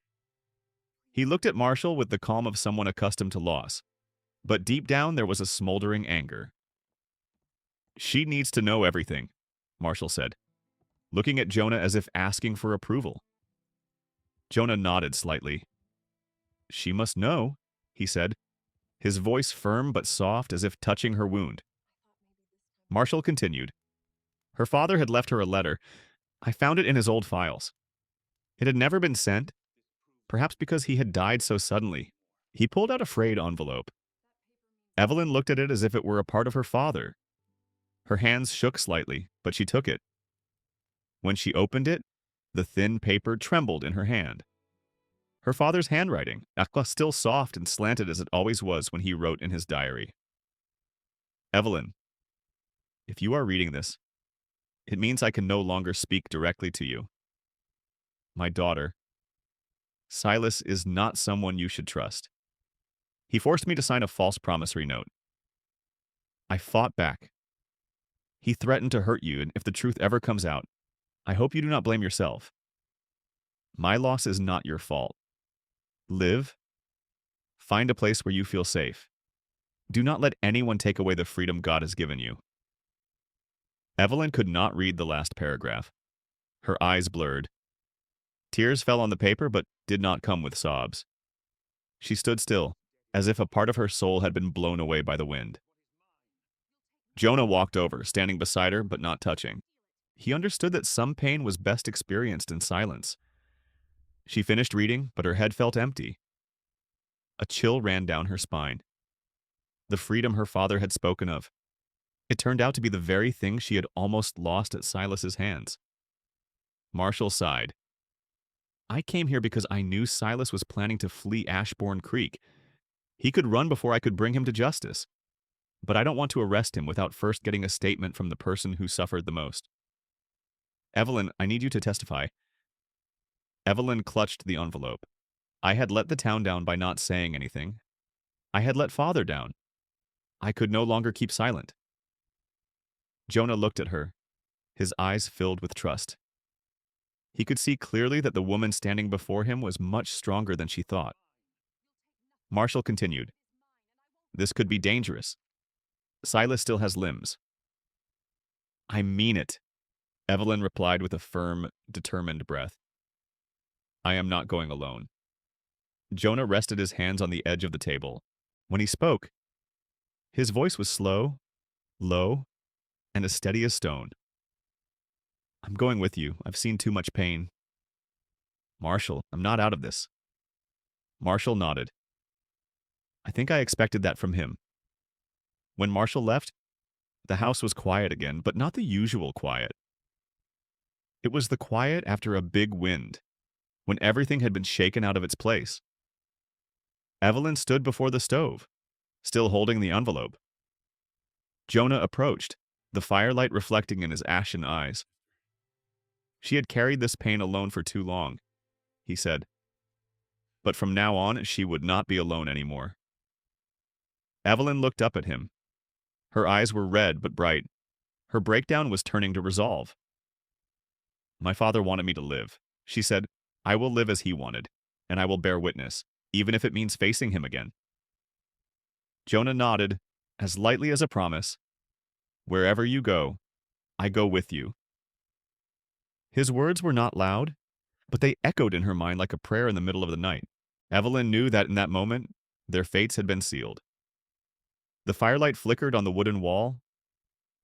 S1: He looked at Marshall with the calm of someone accustomed to loss, but deep down there was a smoldering anger. "She needs to know everything," Marshall said, looking at Jonah as if asking for approval. Jonah nodded slightly. "She must know," he said, his voice firm but soft as if touching her wound. Marshall continued. "Her father had left her a letter. I found it in his old files. It had never been sent, perhaps because he had died so suddenly." He pulled out a frayed envelope. Evelyn looked at it as if it were a part of her father. Her hands shook slightly, but she took it. When she opened it, the thin paper trembled in her hand. Her father's handwriting, still soft and slanted as it always was when he wrote in his diary. "Evelyn, if you are reading this, it means I can no longer speak directly to you. My daughter, Silas is not someone you should trust. He forced me to sign a false promissory note. I fought back. He threatened to hurt you, and if the truth ever comes out, I hope you do not blame yourself. My loss is not your fault. Live. Find a place where you feel safe. Do not let anyone take away the freedom God has given you." Evelyn could not read the last paragraph. Her eyes blurred. Tears fell on the paper, but did not come with sobs. She stood still, as if a part of her soul had been blown away by the wind. Jonah walked over, standing beside her, but not touching. He understood that some pain was best experienced in silence. She finished reading, but her head felt empty. A chill ran down her spine. The freedom her father had spoken of. It turned out to be the very thing she had almost lost at Silas's hands. Marshall sighed. "I came here because I knew Silas was planning to flee Ashborne Creek. He could run before I could bring him to justice. But I don't want to arrest him without first getting a statement from the person who suffered the most. Evelyn, I need you to testify." Evelyn clutched the envelope. "I had let the town down by not saying anything. I had let Father down. I could no longer keep silent." Jonah looked at her, his eyes filled with trust. He could see clearly that the woman standing before him was much stronger than she thought. Marshall continued, "This could be dangerous. Silas still has limbs." "I mean it," Evelyn replied with a firm, determined breath. "I am not going alone." Jonah rested his hands on the edge of the table. When he spoke, his voice was slow, low, and as steady as stone. "I'm going with you. I've seen too much pain." "Marshall, I'm not out of this." Marshall nodded. I think I expected that from him. When Marshall left, the house was quiet again, but not the usual quiet. It was the quiet after a big wind, when everything had been shaken out of its place. Evelyn stood before the stove, still holding the envelope. Jonah approached, the firelight reflecting in his ashen eyes. "She had carried this pain alone for too long," he said. "But from now on, she would not be alone anymore." Evelyn looked up at him. Her eyes were red but bright. Her breakdown was turning to resolve. "My father wanted me to live," she said. "I will live as he wanted, and I will bear witness, even if it means facing him again." Jonah nodded, as lightly as a promise. "Wherever you go, I go with you." His words were not loud, but they echoed in her mind like a prayer in the middle of the night. Evelyn knew that in that moment, their fates had been sealed. The firelight flickered on the wooden wall.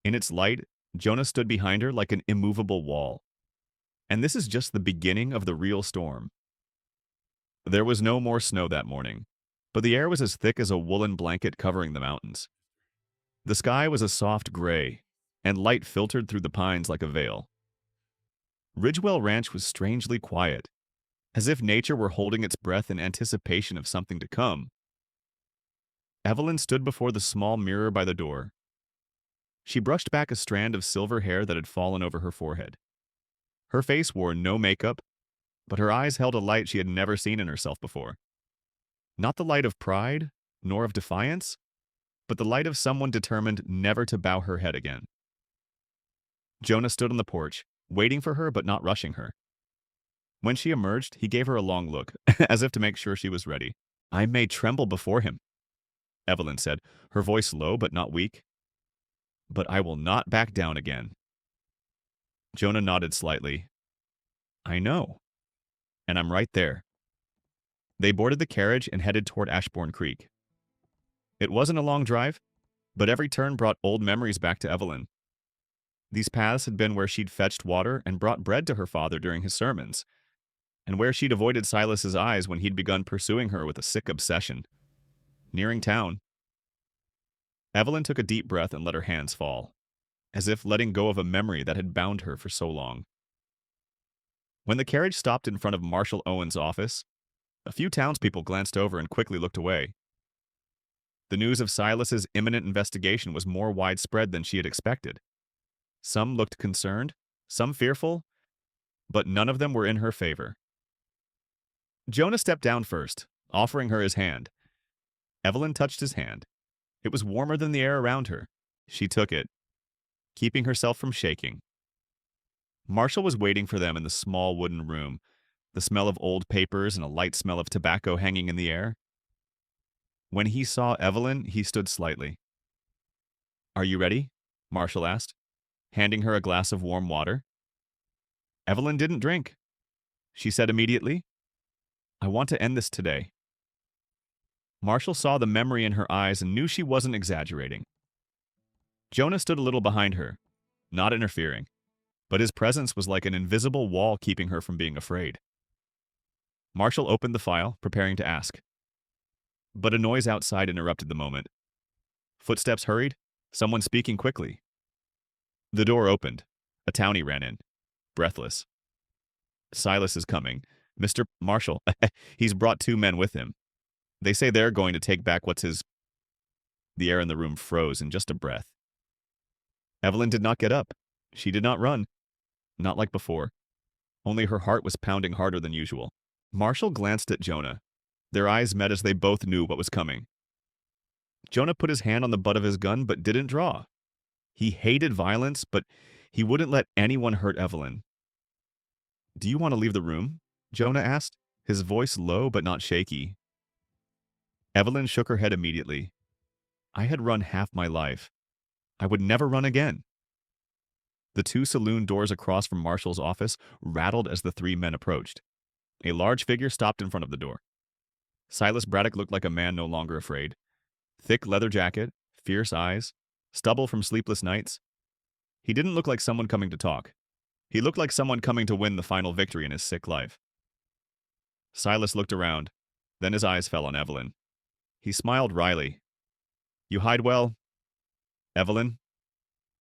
S1: In its light, Jonah stood behind her like an immovable wall. And this is just the beginning of the real storm. There was no more snow that morning, but the air was as thick as a woolen blanket covering the mountains. The sky was a soft gray, and light filtered through the pines like a veil. Ridgewell Ranch was strangely quiet, as if nature were holding its breath in anticipation of something to come. Evelyn stood before the small mirror by the door. She brushed back a strand of silver hair that had fallen over her forehead. Her face wore no makeup, but her eyes held a light she had never seen in herself before. Not the light of pride, nor of defiance, but the light of someone determined never to bow her head again. Jonah stood on the porch, waiting for her but not rushing her. When she emerged, he gave her a long look, as if to make sure she was ready. "I may tremble before him," Evelyn said, her voice low but not weak. "But I will not back down again." Jonah nodded slightly. "I know. And I'm right there." They boarded the carriage and headed toward Ashborne Creek. It wasn't a long drive, but every turn brought old memories back to Evelyn. These paths had been where she'd fetched water and brought bread to her father during his sermons, and where she'd avoided Silas's eyes when he'd begun pursuing her with a sick obsession. Nearing town, Evelyn took a deep breath and let her hands fall, as if letting go of a memory that had bound her for so long. When the carriage stopped in front of Marshall Owen's office, a few townspeople glanced over and quickly looked away. The news of Silas's imminent investigation was more widespread than she had expected. Some looked concerned, some fearful, but none of them were in her favor. Jonah stepped down first, offering her his hand. Evelyn touched his hand. It was warmer than the air around her. She took it, keeping herself from shaking. Marshall was waiting for them in the small wooden room, the smell of old papers and a light smell of tobacco hanging in the air. When he saw Evelyn, he stood slightly. "Are you ready?" Marshall asked, handing her a glass of warm water. Evelyn didn't drink. She said immediately, "I want to end this today." Marshall saw the memory in her eyes and knew she wasn't exaggerating. Jonah stood a little behind her, not interfering, but his presence was like an invisible wall keeping her from being afraid. Marshall opened the file, preparing to ask. But a noise outside interrupted the moment. Footsteps hurried, someone speaking quickly. The door opened. A townie ran in, breathless. "Silas is coming. Mr. Marshall, he's brought 2 men with him. They say they're going to take back what's his—" The air in the room froze in just a breath. Evelyn did not get up. She did not run. Not like before. Only her heart was pounding harder than usual. Marshall glanced at Jonah. Their eyes met as they both knew what was coming. Jonah put his hand on the butt of his gun but didn't draw. He hated violence, but he wouldn't let anyone hurt Evelyn. Do you want to leave the room? Jonah asked, his voice low but not shaky. Evelyn shook her head immediately. I had run half my life. I would never run again. The two saloon doors across from Marshall's office rattled as the three men approached. A large figure stopped in front of the door. Silas Braddock looked like a man no longer afraid. Thick leather jacket, fierce eyes, stubble from sleepless nights. He didn't look like someone coming to talk. He looked like someone coming to win the final victory in his sick life. Silas looked around. Then his eyes fell on Evelyn. He smiled wryly. You hide well, Evelyn,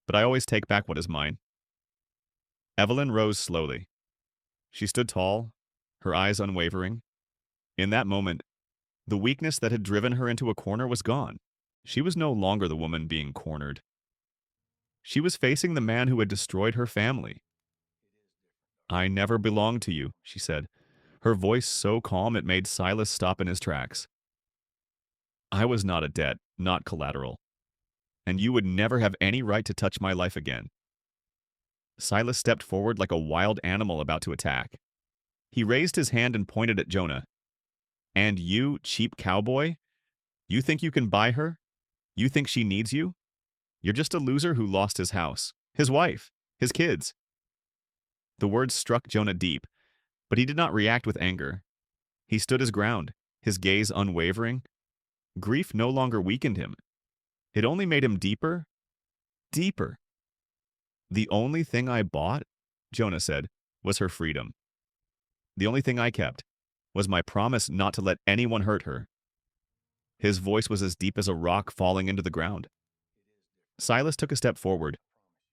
S1: but I always take back what is mine. Evelyn rose slowly. She stood tall, her eyes unwavering. In that moment, the weakness that had driven her into a corner was gone. She was no longer the woman being cornered. She was facing the man who had destroyed her family. I never belonged to you, she said, her voice so calm it made Silas stop in his tracks. I was not a debt, not collateral, and you would never have any right to touch my life again. Silas stepped forward like a wild animal about to attack. He raised his hand and pointed at Jonah. And you, cheap cowboy? You think you can buy her? You think she needs you? You're just a loser who lost his house, his wife, his kids. The words struck Jonah deep, but he did not react with anger. He stood his ground, his gaze unwavering. Grief no longer weakened him. It only made him deeper. The only thing I bought, Jonah said, was her freedom. The only thing I kept was my promise not to let anyone hurt her. His voice was as deep as a rock falling into the ground. Silas took a step forward.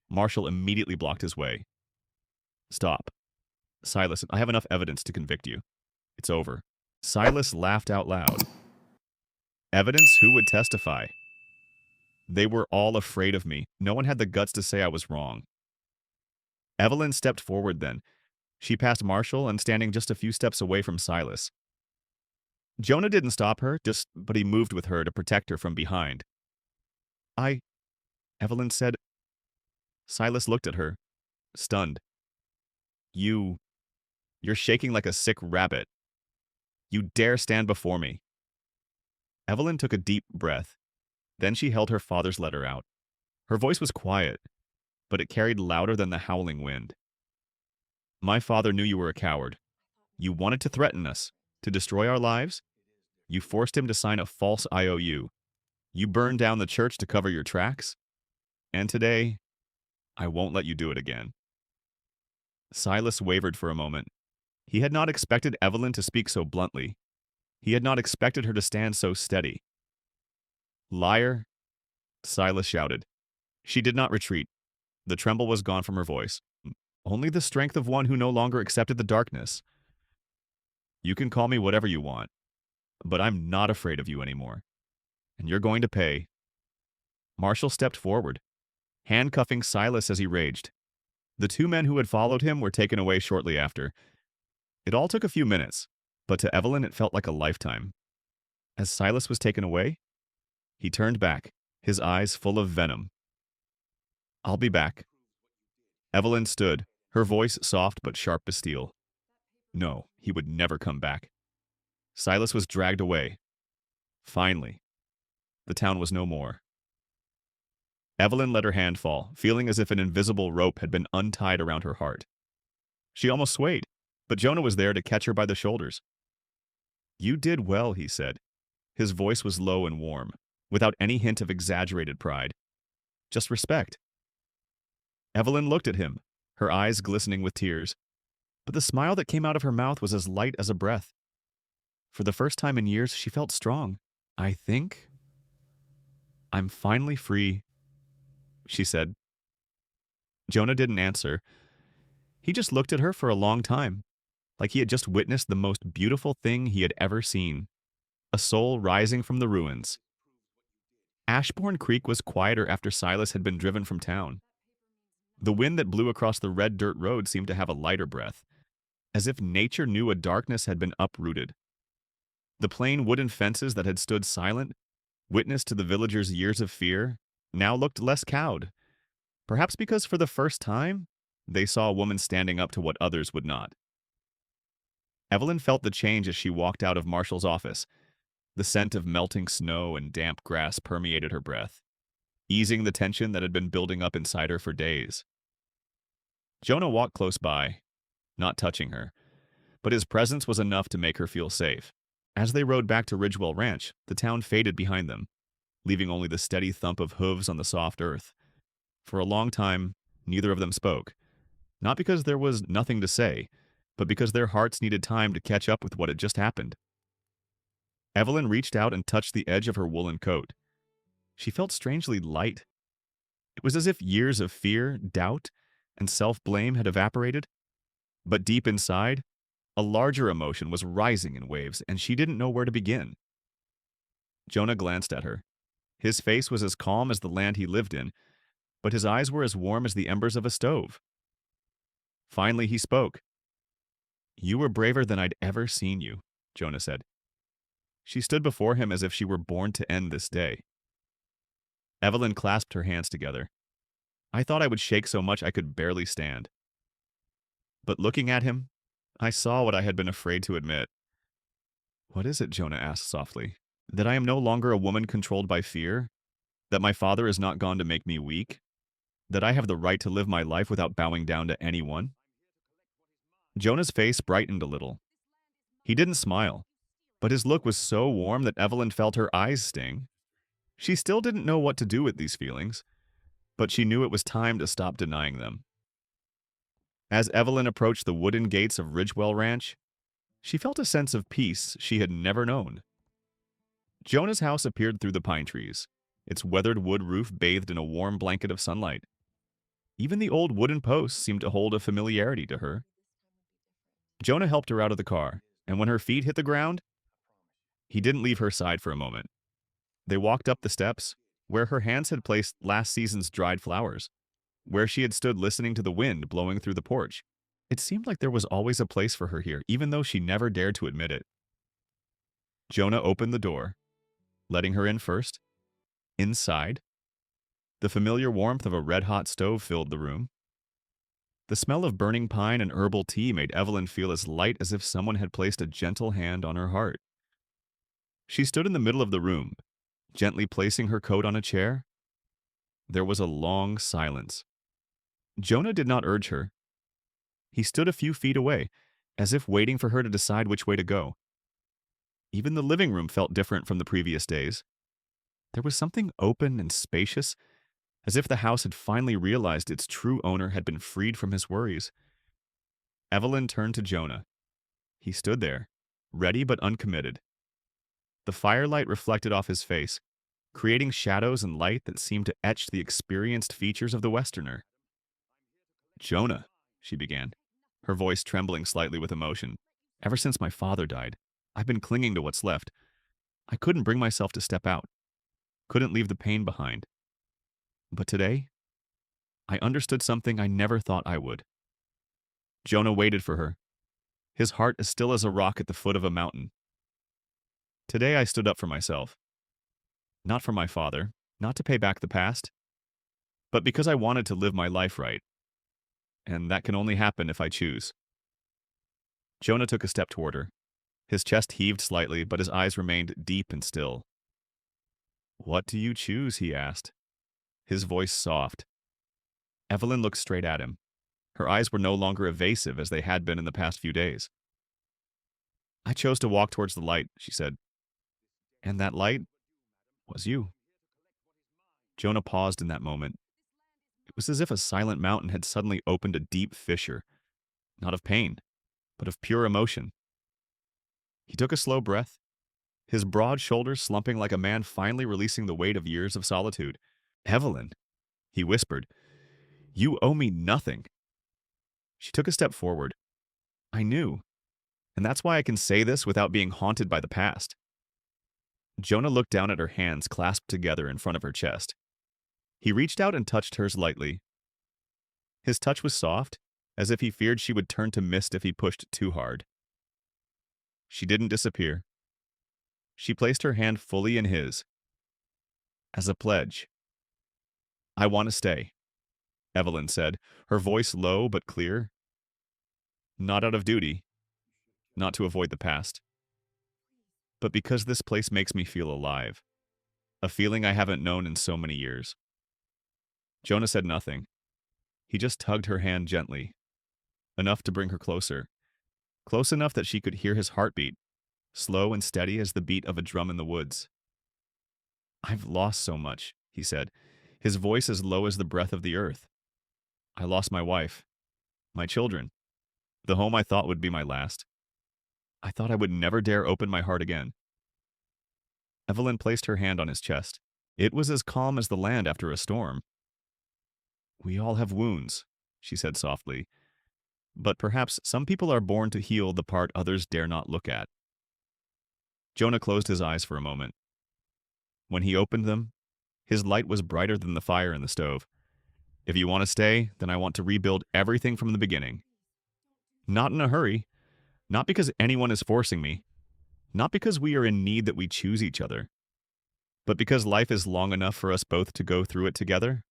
S1: Marshall immediately blocked his way. Stop. Silas, I have enough evidence to convict you. It's over. Silas laughed out loud. Evidence? Who would testify? They were all afraid of me. No one had the guts to say I was wrong. Evelyn stepped forward then. She passed Marshall and standing just a few steps away from Silas. Jonah didn't stop her, but he moved with her to protect her from behind. Evelyn said. Silas looked at her, stunned. You're shaking like a sick rabbit. You dare stand before me. Evelyn took a deep breath. Then she held her father's letter out. Her voice was quiet, but it carried louder than the howling wind. My father knew you were a coward. You wanted to threaten us, to destroy our lives. You forced him to sign a false IOU. You burned down the church to cover your tracks. And today, I won't let you do it again. Silas wavered for a moment. He had not expected Evelyn to speak so bluntly. He had not expected her to stand so steady. Liar, Silas shouted. She did not retreat. The tremble was gone from her voice. Only the strength of one who no longer accepted the darkness. You can call me whatever you want, but I'm not afraid of you anymore. And you're going to pay. Marshall stepped forward, handcuffing Silas as he raged. The two men who had followed him were taken away shortly after. It all took a few minutes, but to Evelyn it felt like a lifetime. As Silas was taken away, he turned back, his eyes full of venom. I'll be back. Evelyn stood, her voice soft but sharp as steel. No, he would never come back. Silas was dragged away. Finally, the town was no more. Evelyn let her hand fall, feeling as if an invisible rope had been untied around her heart. She almost swayed, but Jonah was there to catch her by the shoulders. You did well, he said. His voice was low and warm, without any hint of exaggerated pride. Just respect. Evelyn looked at him, her eyes glistening with tears, but the smile that came out of her mouth was as light as a breath. For the first time in years, she felt strong. I think I'm finally free, she said. Jonah didn't answer. He just looked at her for a long time, like he had just witnessed the most beautiful thing he had ever seen, a soul rising from the ruins. Ashborne Creek was quieter after Silas had been driven from town. The wind that blew across the red dirt road seemed to have a lighter breath, as if nature knew a darkness had been uprooted. The plain wooden fences that had stood silent, witness to the villagers' years of fear, now looked less cowed, perhaps because for the first time they saw a woman standing up to what others would not. Evelyn felt the change as she walked out of Marshall's office. The scent of melting snow and damp grass permeated her breath, easing the tension that had been building up inside her for days. Jonah walked close by, not touching her, but his presence was enough to make her feel safe. As they rode back to Ridgewell Ranch, the town faded behind them, leaving only the steady thump of hooves on the soft earth. For a long time, neither of them spoke, not because there was nothing to say, but because their hearts needed time to catch up with what had just happened. Evelyn reached out and touched the edge of her woolen coat. She felt strangely light. It was as if years of fear, doubt, and self-blame had evaporated. But deep inside, a larger emotion was rising in waves, and she didn't know where to begin. Jonah glanced at her. His face was as calm as the land he lived in, but his eyes were as warm as the embers of a stove. Finally, he spoke. "You were braver than I'd ever seen you," Jonah said. She stood before him as if she were born to end this day. Evelyn clasped her hands together. "I thought I would shake so much I could barely stand." But looking at him, I saw what I had been afraid to admit. "What is it?" Jonah asked softly. "That I am no longer a woman controlled by fear? That my father is not gone to make me weak? That I have the right to live my life without bowing down to anyone?" Jonah's face brightened a little. He didn't smile, but his look was so warm that Evelyn felt her eyes sting. She still didn't know what to do with these feelings, but she knew it was time to stop denying them. As Evelyn approached the wooden gates of Ridgewell Ranch, she felt a sense of peace she had never known. Jonah's house appeared through the pine trees, its weathered wood roof bathed in a warm blanket of sunlight. Even the old wooden posts seemed to hold a familiarity to her. Jonah helped her out of the car, and when her feet hit the ground, he didn't leave her side for a moment. They walked up the steps, where her hands had placed last season's dried flowers, where she had stood listening to the wind blowing through the porch. It seemed like there was always a place for her here, even though she never dared to admit it. Jonah opened the door, letting her in first. Inside, the familiar warmth of a red-hot stove filled the room. The smell of burning pine and herbal tea made Evelyn feel as light as if someone had placed a gentle hand on her heart. She stood in the middle of the room, gently placing her coat on a chair. There was a long silence. Jonah did not urge her. He stood a few feet away, as if waiting for her to decide which way to go. Even the living room felt different from the previous days. There was something open and spacious, as if the house had finally realized its true owner had been freed from his worries. Evelyn turned to Jonah. He stood there, ready but uncommitted. The firelight reflected off his face, creating shadows and light that seemed to etch the experienced features of the Westerner. "Jonah," she began, her voice trembling slightly with emotion. "Ever since my father died, I've been clinging to what's left. I couldn't bring myself to step out. Couldn't leave the pain behind. But today, I understood something I never thought I would." Jonah waited for her, his heart as still as a rock at the foot of a mountain. "Today I stood up for myself. Not for my father, not to pay back the past, but because I wanted to live my life right. And that can only happen if I choose." Jonah took a step toward her. His chest heaved slightly, but his eyes remained deep and still. "What do you choose?" he asked, his voice soft. Evelyn looked straight at him. Her eyes were no longer evasive as they had been in the past few days. "I chose to walk towards the light," she said. "And that light was you." Jonah paused in that moment. It was as if a silent mountain had suddenly opened a deep fissure, not of pain, but of pure emotion. He took a slow breath, his broad shoulders slumping like a man finally releasing the weight of years of solitude. "Evelyn," he whispered, "you owe me nothing." She took a step forward. "I knew, and that's why I can say this without being haunted by the past." Jonah looked down at her hands clasped together in front of her chest. He reached out and touched hers lightly. His touch was soft, as if he feared she would turn to mist if he pushed too hard. She didn't disappear. She placed her hand fully in his. "As a pledge." "I want to stay," Evelyn said, her voice low but clear. "Not out of duty." not to avoid the past, but because this place makes me feel alive, a feeling I haven't known in so many years. Jonah said nothing. He just tugged her hand gently, enough to bring her closer, close enough that she could hear his heartbeat, slow and steady as the beat of a drum in the woods. "I've lost so much," he said, his voice as low as the breath of the earth. "I lost my wife, my children, the home I thought would be my last. I thought I would never dare open my heart again." Evelyn placed her hand on his chest. It was as calm as the land after a storm. "We all have wounds," she said softly, "but perhaps some people are born to heal the part others dare not look at." Jonah closed his eyes for a moment. When he opened them, his light was brighter than the fire in the stove. "If you want to stay, then I want to rebuild everything from the beginning. Not in a hurry, not because anyone is forcing me, not because we are in need that we choose each other, but because life is long enough for us both to go through it together."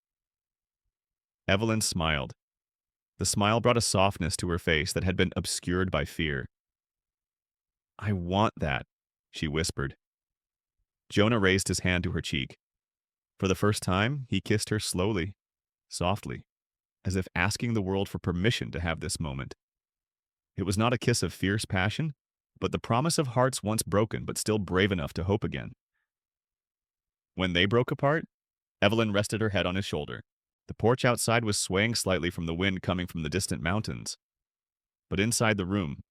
S1: Evelyn smiled. The smile brought a softness to her face that had been obscured by fear. "I want that," she whispered. Jonah raised his hand to her cheek. For the first time, he kissed her slowly, softly, as if asking the world for permission to have this moment. It was not a kiss of fierce passion, but the promise of hearts once broken but still brave enough to hope again. When they broke apart, Evelyn rested her head on his shoulder. The porch outside was swaying slightly from the wind coming from the distant mountains. But inside the room,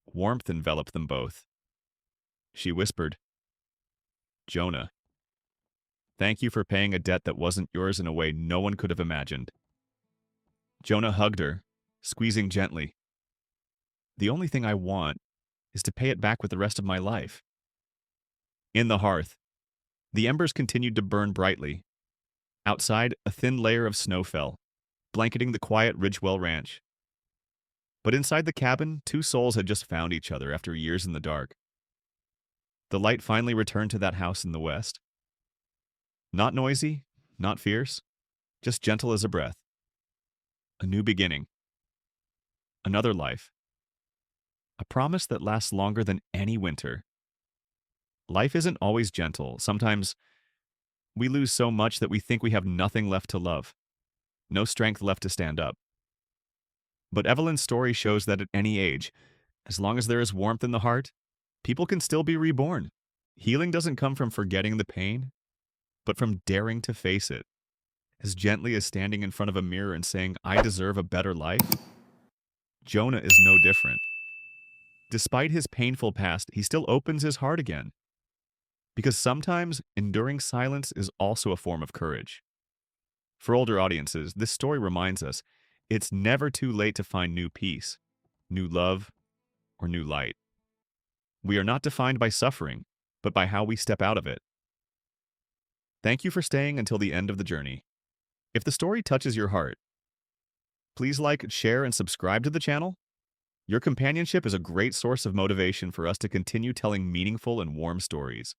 S1: warmth enveloped them both. She whispered, "Jonah, thank you for paying a debt that wasn't yours in a way no one could have imagined." Jonah hugged her, squeezing gently. "The only thing I want is to pay it back with the rest of my life." In the hearth, the embers continued to burn brightly. Outside, a thin layer of snow fell, blanketing the quiet Ridgewell ranch. But inside the cabin, two souls had just found each other after years in the dark. The light finally returned to that house in the west. Not noisy, not fierce, just gentle as a breath. A new beginning. Another life. A promise that lasts longer than any winter. Life isn't always gentle. Sometimes we lose so much that we think we have nothing left to love, no strength left to stand up. But Evelyn's story shows that at any age, as long as there is warmth in the heart, people can still be reborn. Healing doesn't come from forgetting the pain, but from daring to face it. As gently as standing in front of a mirror and saying, "I deserve a better life," Jonah is no different. Despite his painful past, he still opens his heart again. Because sometimes enduring silence is also a form of courage. For older audiences, this story reminds us it's never too late to find new peace, new love, or new light. We are not defined by suffering, but by how we step out of it. Thank you for staying until the end of the journey. If the story touches your heart, please like, share, and subscribe to the channel. Your companionship is a great source of motivation for us to continue telling meaningful and warm stories.